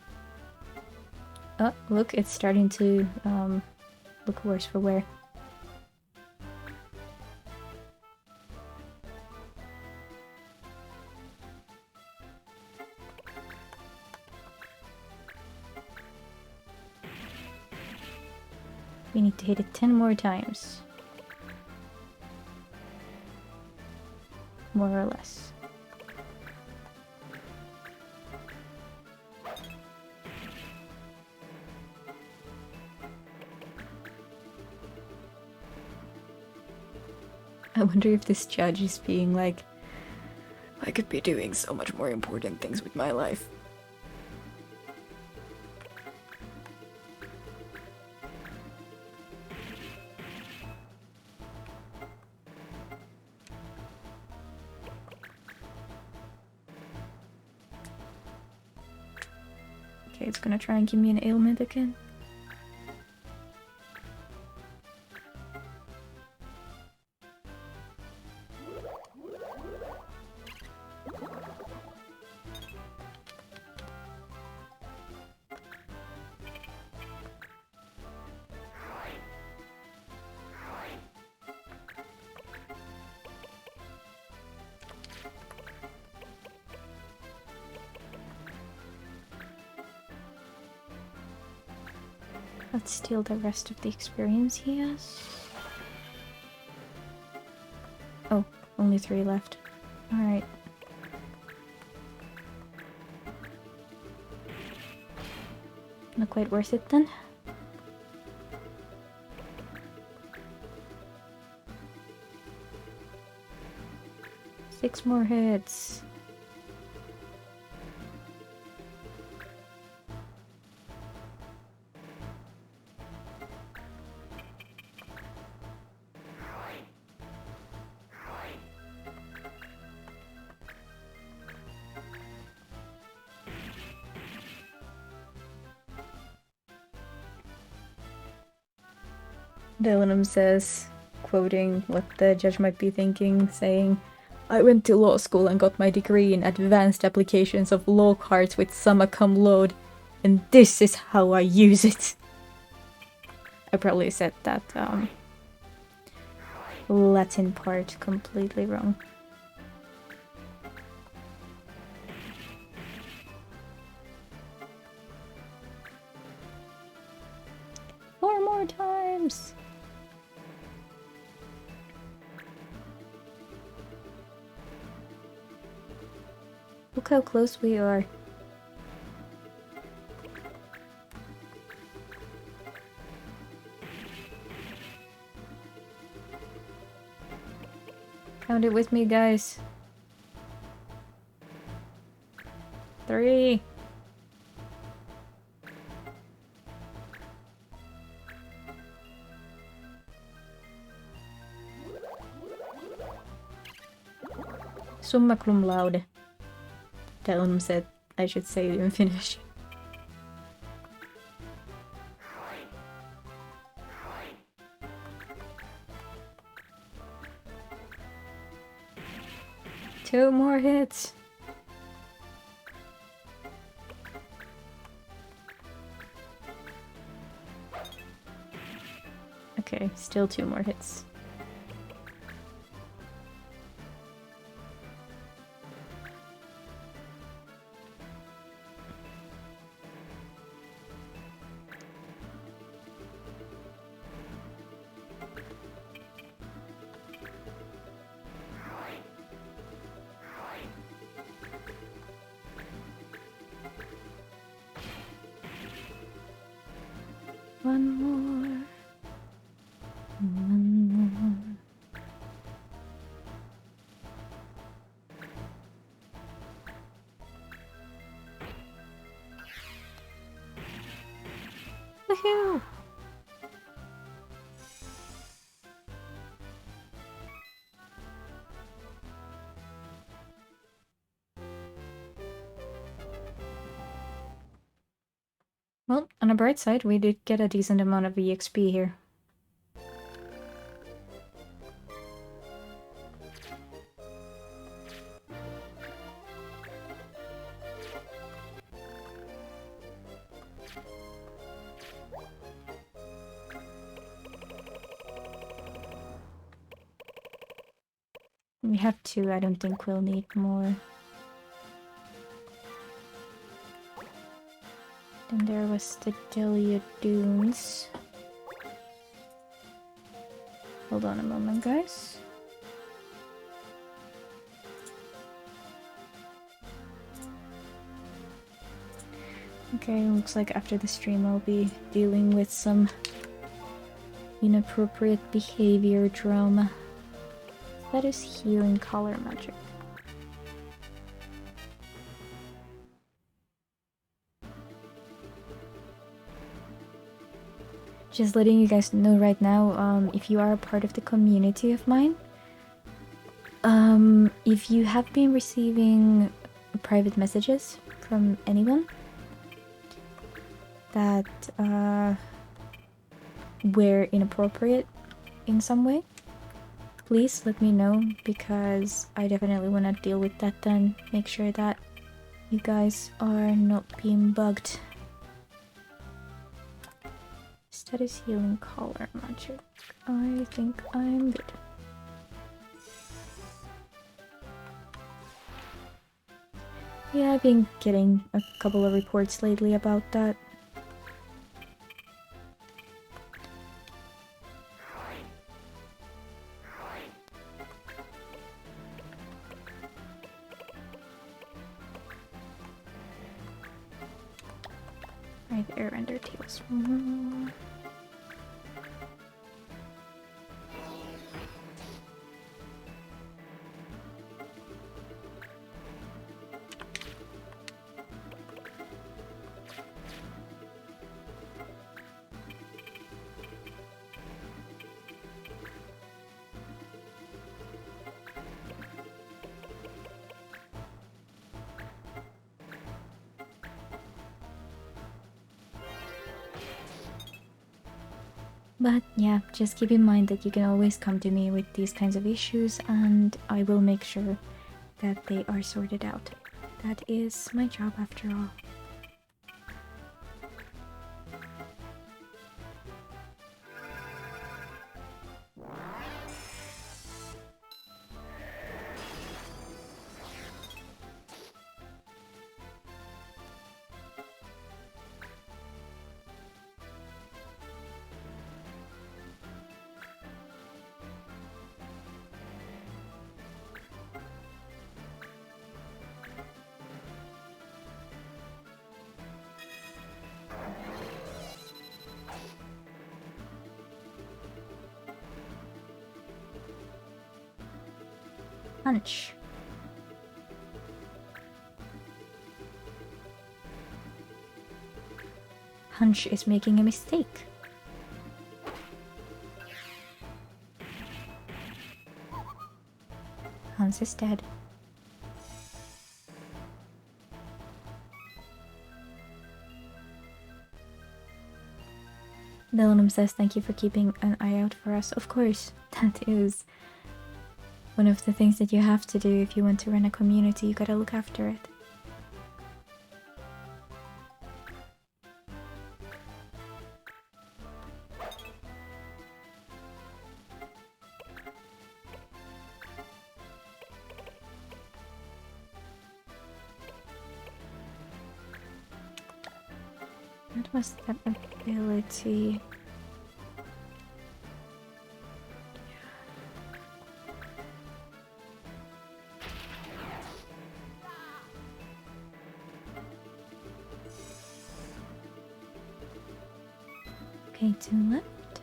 Oh, look, it's starting to look worse for wear. We need to hit it 10 more times. More or less. I wonder if this judge is being like, I could be doing so much more important things with my life. Okay, it's gonna try and give me an ailment again. Let's steal the rest of the experience he has. Oh, only 3 left. Alright. Not quite worth it then. Six more hits. Dylanum says, quoting what the judge might be thinking, saying, I went to law school and got my degree in advanced applications of law cards with summa cum laude, and this is how I use it. I probably said that Latin part completely wrong. Four more times! Look how close we are. Count it with me, guys. 3. Summa cum laude. Dylan said I should say it in Finnish. Two more hits. Okay, still 2 more hits. One more. One more. Woohoo! Well, on a bright side, we did get a decent amount of EXP here. We have 2, I don't think we'll need more. Then there was the Delia Dunes. Hold on a moment, guys. Okay, looks like after the stream I'll be dealing with some inappropriate behavior drama. That is healing color magic. Just letting you guys know right now, if you are a part of the community of mine, if you have been receiving private messages from anyone that were inappropriate in some way, please let me know, because I definitely want to deal with that then. Make sure that you guys are not being bugged. Status healing color magic. I think I'm good. Yeah, I've been getting a couple of reports lately about that. Right, air render tables. But yeah, just keep in mind that you can always come to me with these kinds of issues and I will make sure that they are sorted out. That is my job after all. Hunch. Hunch is making a mistake. Hans is dead. Delanum says thank you for keeping an eye out for us. Of course, that is one of the things that you have to do if you want to run a community. You gotta look after it. What was that ability? Okay, to left.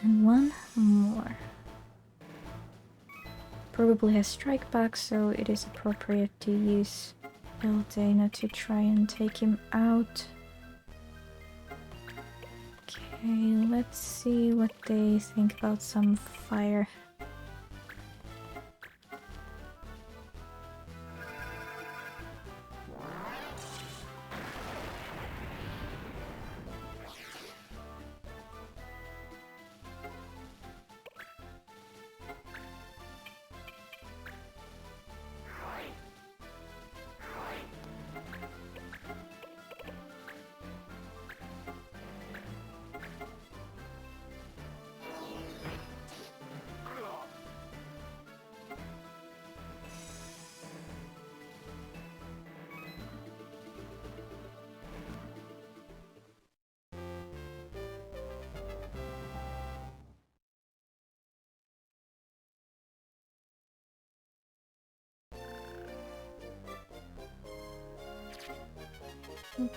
And one more. Probably has strike back, so it is appropriate to use Eldana to try and take him out. Okay, let's see what they think about some fire.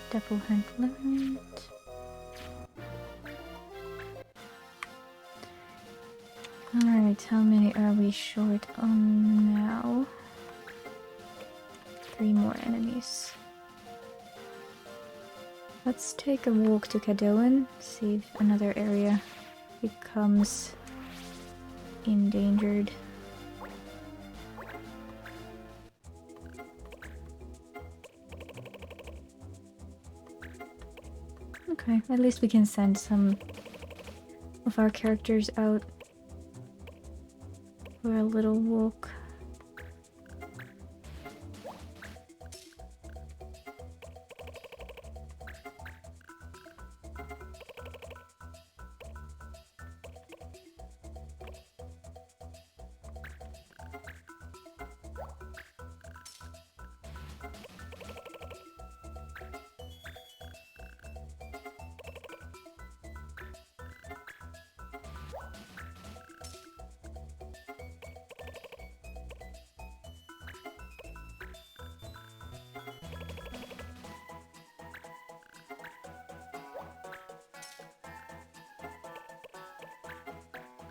Double hand learned. Alright, how many are we short on now? 3 more enemies. Let's take a walk to Kadoan, see if another area becomes endangered. Okay, at least we can send some of our characters out for a little walk.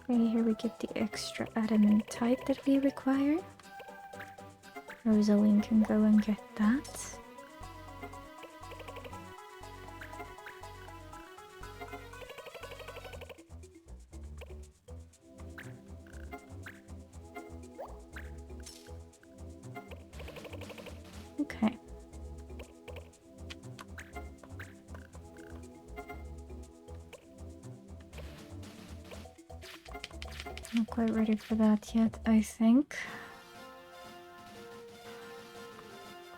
Okay, here we get the extra adamant type that we require. Rosaline can go and get that. Okay. Not quite ready for that yet, I think.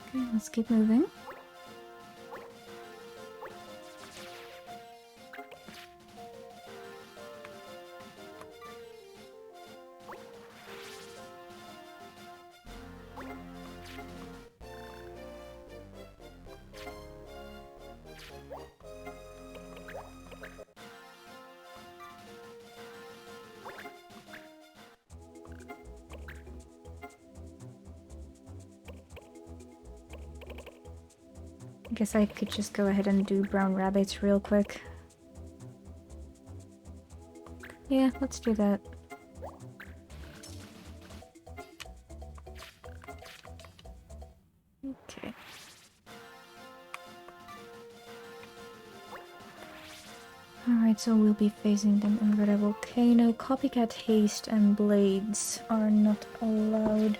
Okay, let's keep moving. I guess I could just go ahead and do brown rabbits real quick. Yeah, let's do that. Okay. Alright, so we'll be facing them in Red Volcano. Copycat Haste and Blades are not allowed.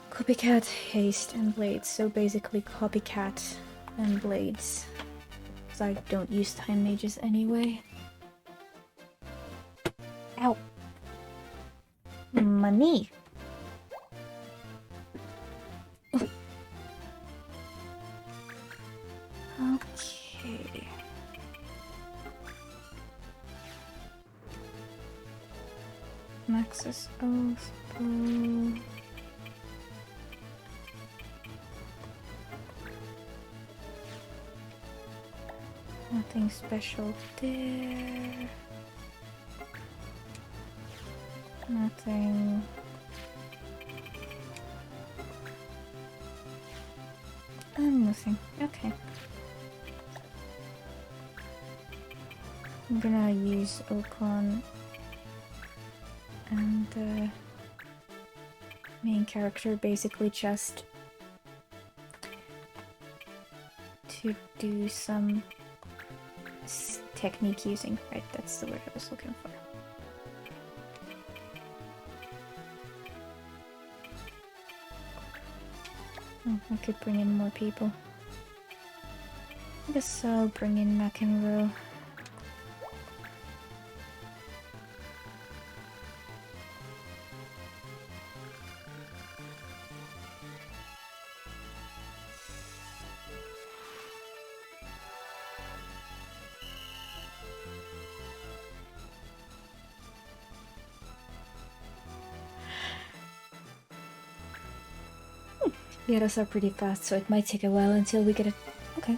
Copycat, Haste, and Blades. So basically Copycat and Blades. Because I don't use Time Mages anyway. Ow! Money! Okay. Maxis Oath. Nothing special there. Nothing. And nothing. Okay. I'm gonna use Ocon and the main character basically just to do some technique using. Right, that's the word I was looking for. Oh, I could bring in more people. I guess I'll bring in McEnroe. Yeah, those are pretty fast, so it might take a while until we get it. Okay.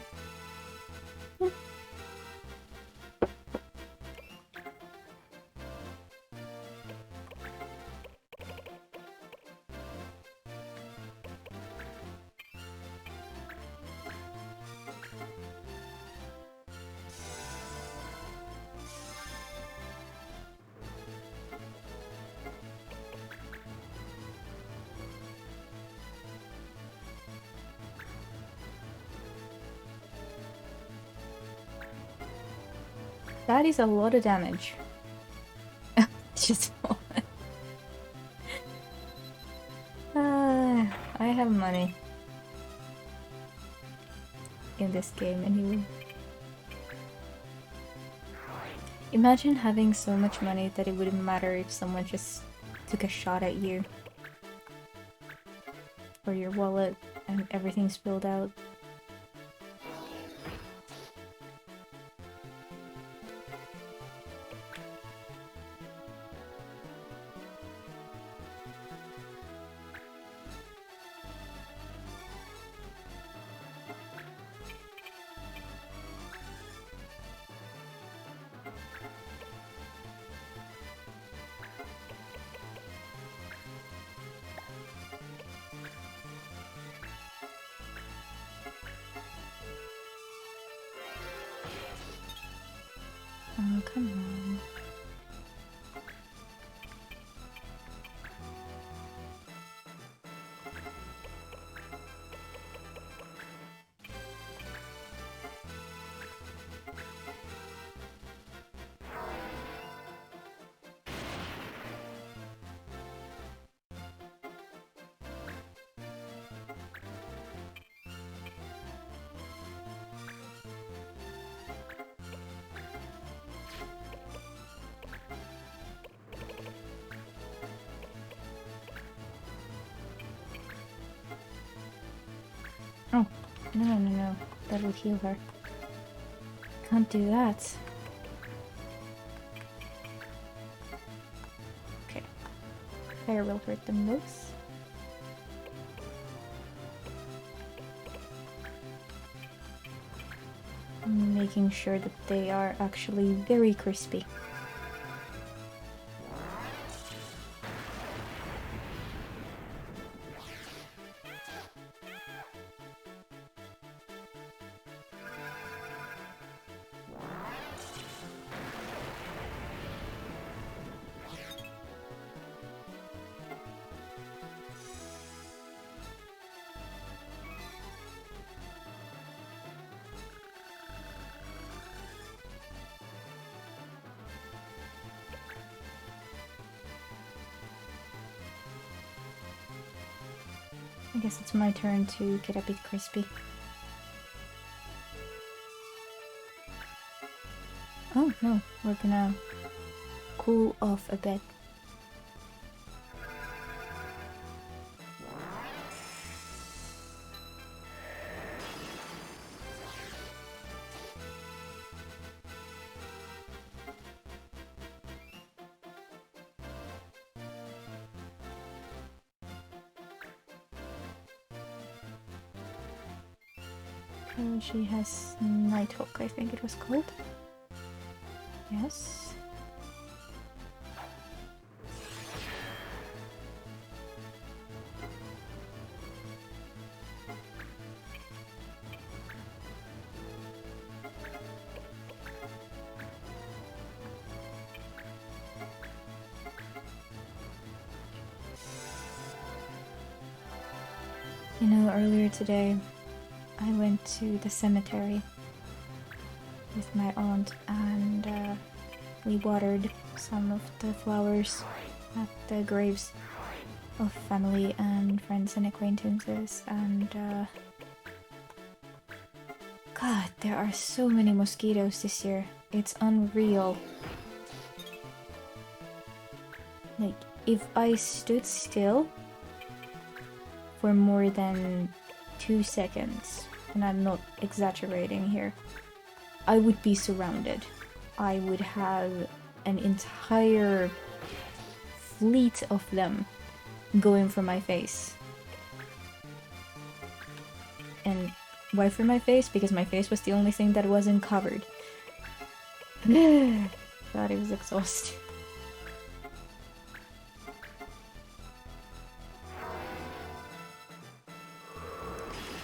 That is a lot of damage. Just I have money in this game anyway. Imagine having so much money that it wouldn't matter if someone just took a shot at you or your wallet and everything spilled out. Oh, come on. No, no, no, no. That will heal her. Can't do that. Okay. Fire will hurt them both. Making sure that they are actually very crispy. I guess it's my turn to get a bit crispy. Oh no, we're gonna cool off a bit. She has Nighthawk, I think it was called. Yes. You know, earlier today I went to the cemetery with my aunt and we watered some of the flowers at the graves of family and friends and acquaintances, and God, there are so many mosquitoes this year. It's unreal. Like, if I stood still for more than 2 seconds, and I'm not exaggerating here, I would be surrounded. I would have an entire fleet of them going for my face. And why for my face? Because my face was the only thing that wasn't covered. God, it was exhausting.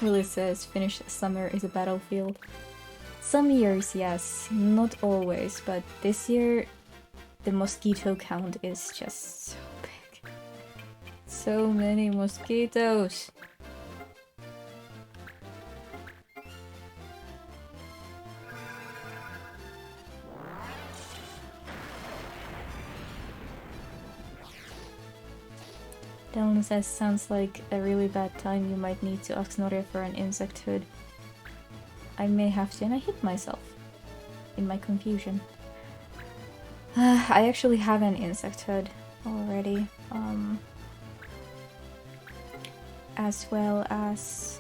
Willie says, Finnish summer is a battlefield. Some years, yes, not always, but this year the mosquito count is just so big. So many mosquitoes! Dylan says, sounds like a really bad time. You might need to ask Snorre for an insect hood. I may have to, and I hit myself in my confusion. I actually have an insect hood already, as well as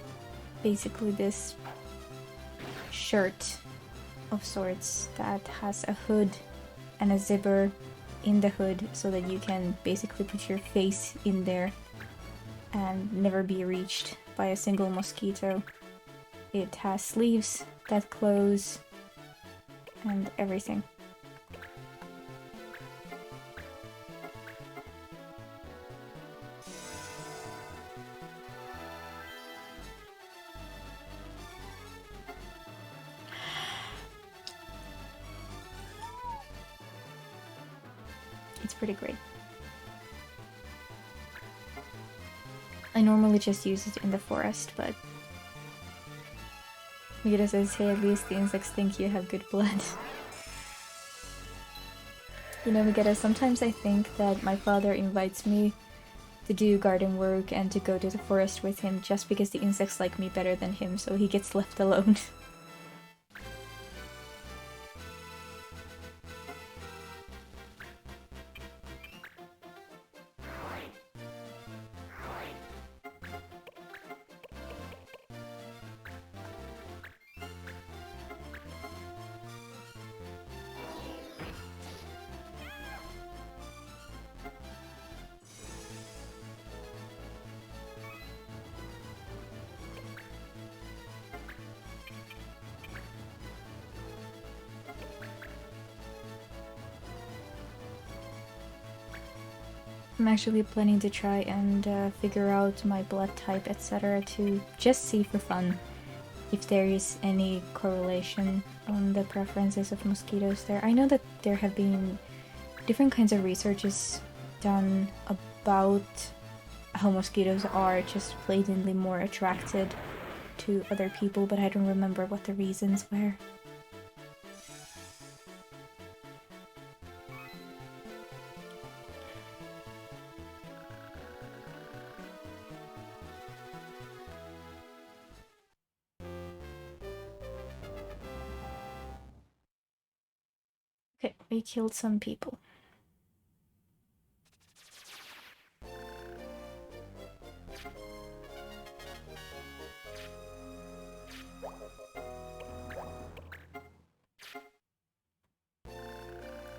basically this shirt of sorts that has a hood and a zipper in the hood so that you can basically put your face in there and never be reached by a single mosquito. It has sleeves that close and everything. It's pretty great. I normally just use it in the forest, but Mira says, hey, at least the insects think you have good blood. You know, Miguel, sometimes I think that my father invites me to do garden work and to go to the forest with him just because the insects like me better than him, so he gets left alone. I'm actually planning to try and figure out my blood type, etc. to just see for fun if there is any correlation on the preferences of mosquitoes there. I know that there have been different kinds of researches done about how mosquitoes are just blatantly more attracted to other people, but I don't remember what the reasons were. Okay, we killed some people.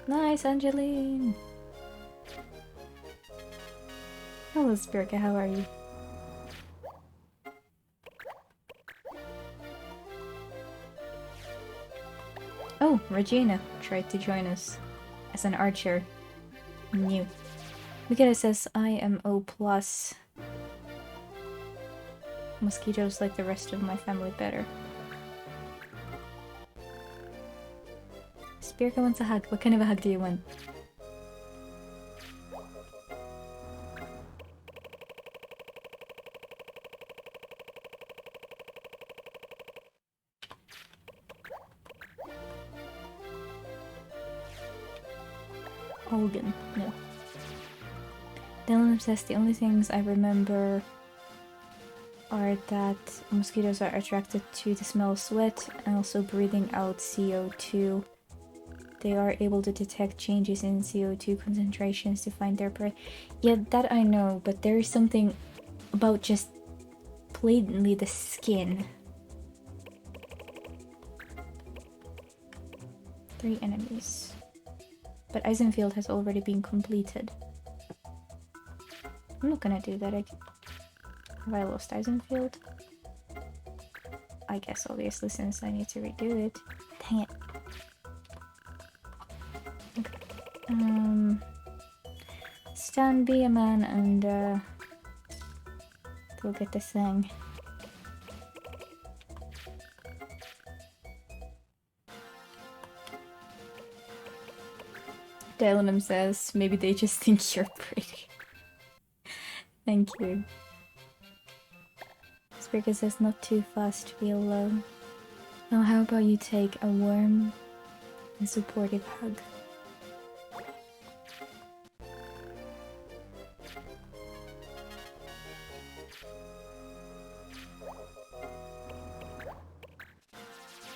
Nice, Angeline! Hello, Spirka, how are you? Oh, Regina tried to join us as an archer. New. Mikita says I am O+. Mosquitoes like the rest of my family better. Spirka wants a hug. What kind of a hug do you want? Hogan. No. Dylan says the only things I remember are that mosquitoes are attracted to the smell of sweat and also breathing out CO2. They are able to detect changes in CO2 concentrations to find their prey. Yeah, that I know, but there is something about just blatantly the skin. 3 enemies. But Eisenfield has already been completed. I'm not gonna do that. Have I lost Eisenfield? I guess obviously since I need to redo it. Dang it. Okay. Stan, be a man, and we'll get this thing. Dylan says, maybe they just think you're pretty. Thank you. Spirka says, not too fast to be alone. Now how about you take a warm and supportive hug?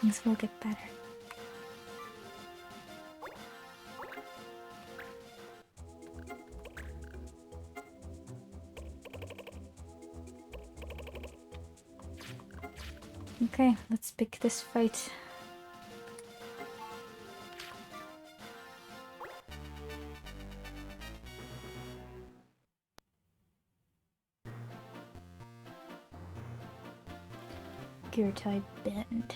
Things will get better. Okay, let's pick this fight. Gear type bend.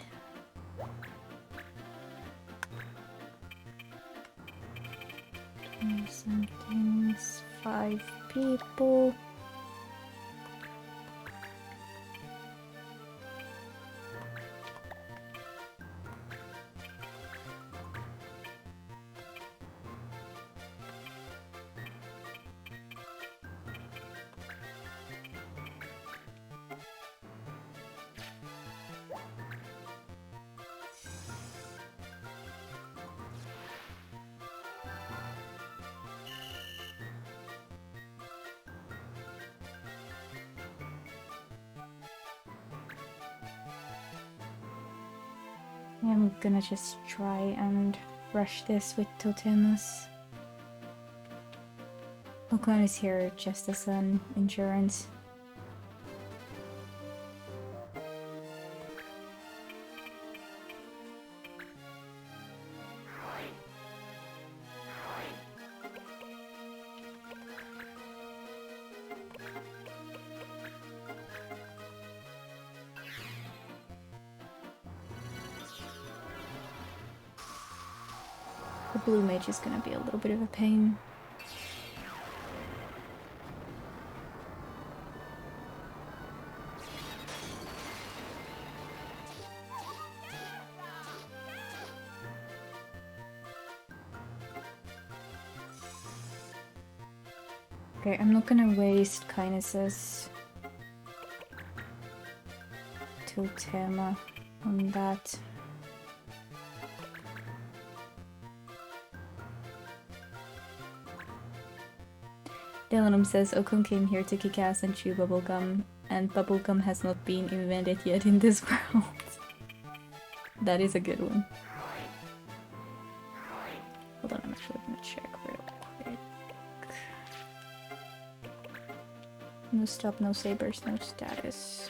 Something's 5 people. I'm gonna just try and rush this with Totemus. Okon is here just as an insurance. The blue mage is gonna be a little bit of a pain. Okay, I'm not gonna waste kindnesses to Tema on that. Dylanum says Okun came here to kick ass and chew bubblegum, and bubblegum has not been invented yet in this world. That is a good one. Hold on, I'm actually gonna check real quick. No stop, no sabers, no status.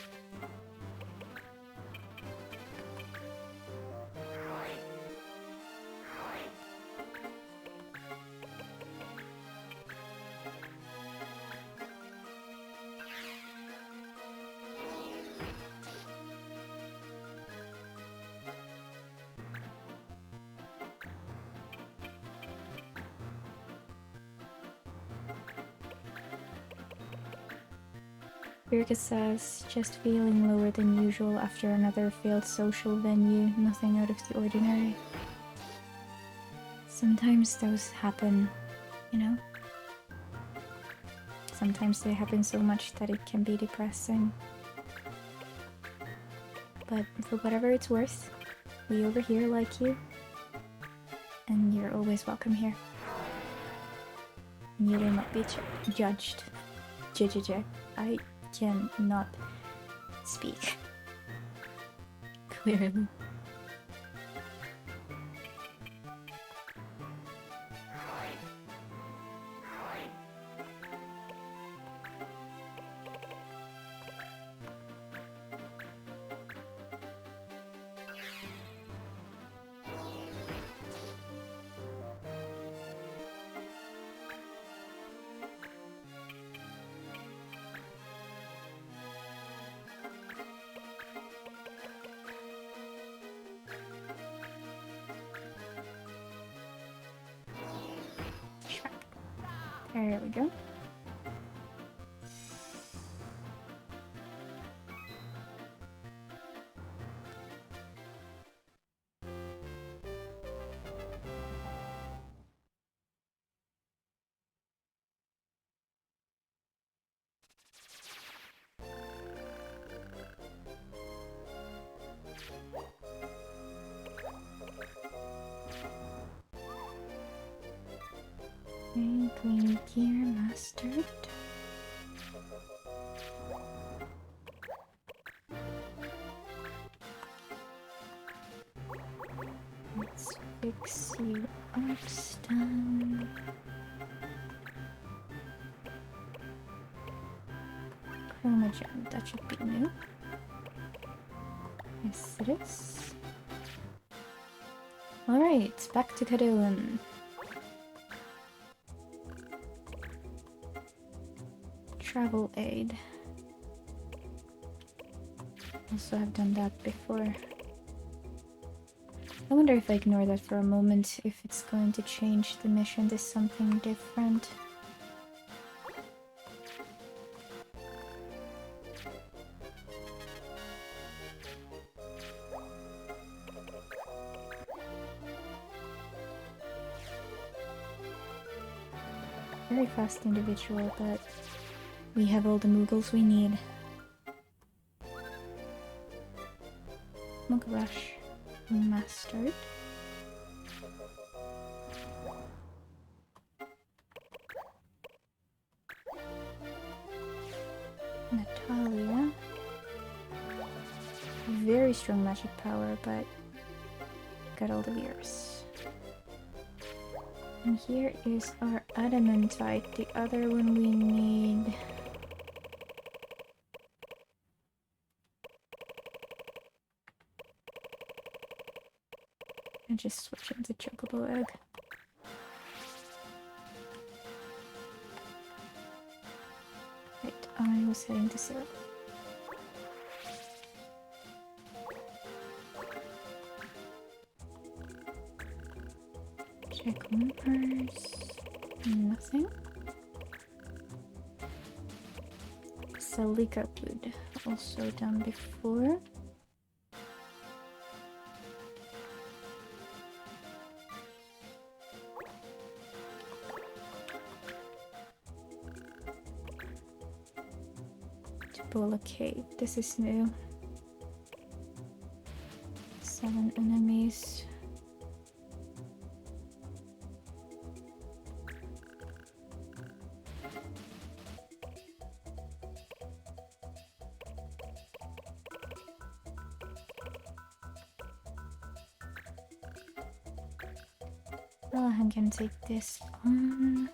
Birka says, just feeling lower than usual after another failed social venue, nothing out of the ordinary. Sometimes those happen, you know? Sometimes they happen so much that it can be depressing. But for whatever it's worth, we over here like you, and you're always welcome here. You will not be judged. I cannot speak. Clearly. There we go. Green gear mastered. Let's fix you up, stun. Chroma gem, that should be new. Yes, it is. Alright, back to Cadillon. Travel aid. Also, I've done that before. I wonder if I ignore that for a moment, if it's going to change the mission to something different. Very fast individual, but we have all the Moogles we need. Moog Rush mastered. Natalia. Very strong magic power, but got all the ears. And here is our Adamantite, the other one we need. And just switch into Chocobo Egg. Right, I was heading to syrup. Check numbers. Nothing. Salika wood, also done before. people. Okay, this is new. 7 enemies. Well, I can take this on.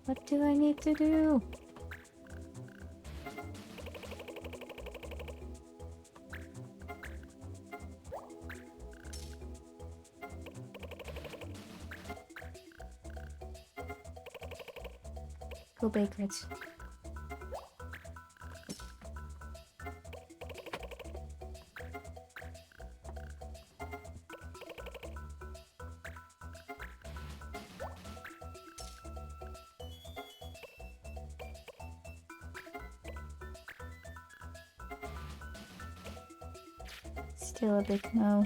What do I need to do? Go backwards. Still a big no.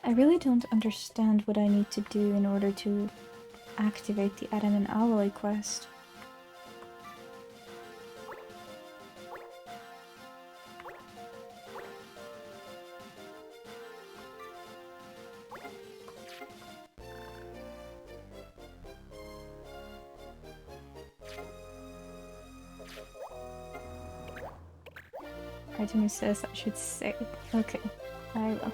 I really don't understand what I need to do in order to activate the Adam and Alloy quest. Artemis says I should say. Okay, I will.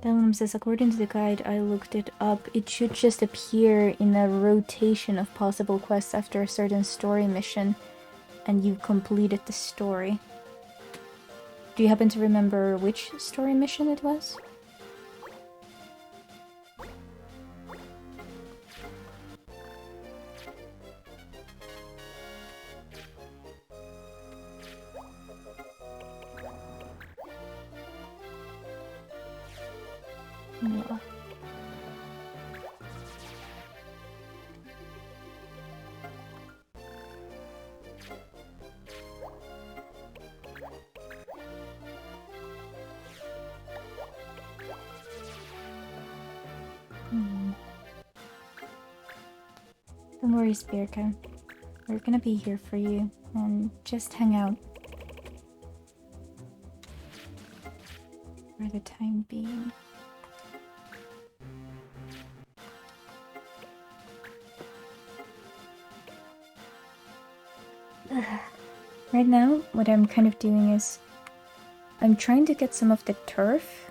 Delum says, according to the guide, I looked it up, it should just appear in a rotation of possible quests after a certain story mission, and you've completed the story. Do you happen to remember which story mission it was? No. Don't worry, Spearka. We're gonna be here for you, and just hang out. For the time being. Right now, what I'm kind of doing is I'm trying to get some of the turf,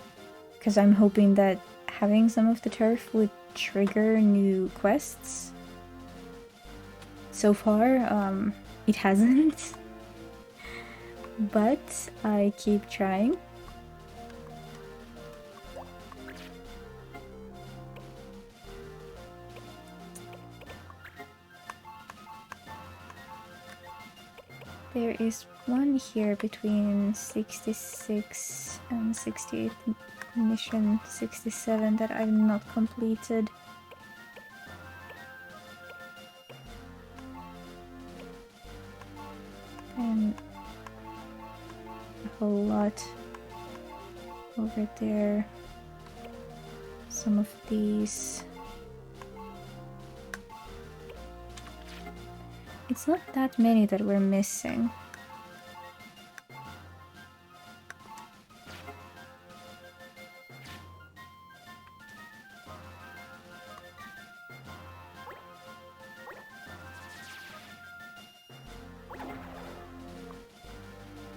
because I'm hoping that having some of the turf would trigger new quests. So far, it hasn't, but I keep trying. There is one here between 66 and 68, mission 67 that I've not completed. And a whole lot over there. Some of these. It's not that many that we're missing.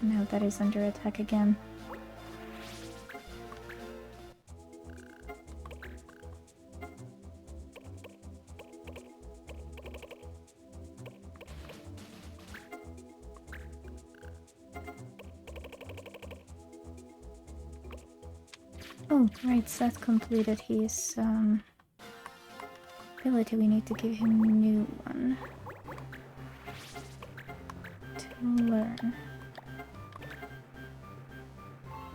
Now that is under attack again. Oh, right, Seth completed his ability. We need to give him a new one to learn.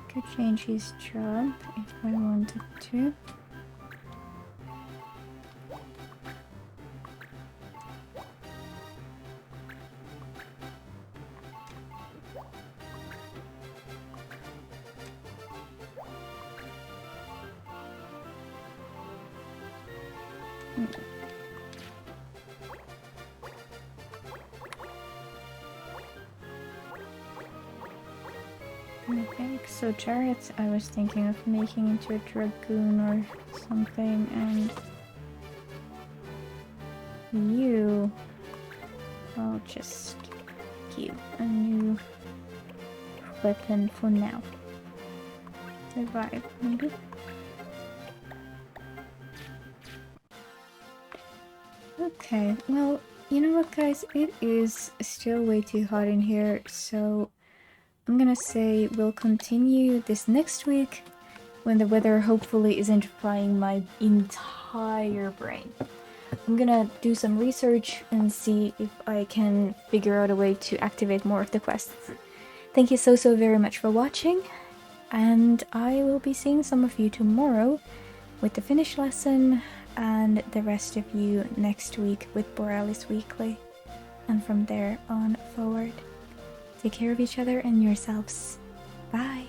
Could change his job if I wanted to. Okay, so Jarrett I was thinking of making into a dragoon or something, and you I'll just give a new weapon for now. Survive, maybe? Okay, well, you know what guys, it is still way too hot in here, so I'm gonna say we'll continue this next week when the weather hopefully isn't frying my entire brain. I'm gonna do some research and see if I can figure out a way to activate more of the quests. Thank you so very much for watching, and I will be seeing some of you tomorrow with the Finnish lesson, and the rest of you next week with Borealis Weekly, and from there on forward. Take care of each other and yourselves. Bye!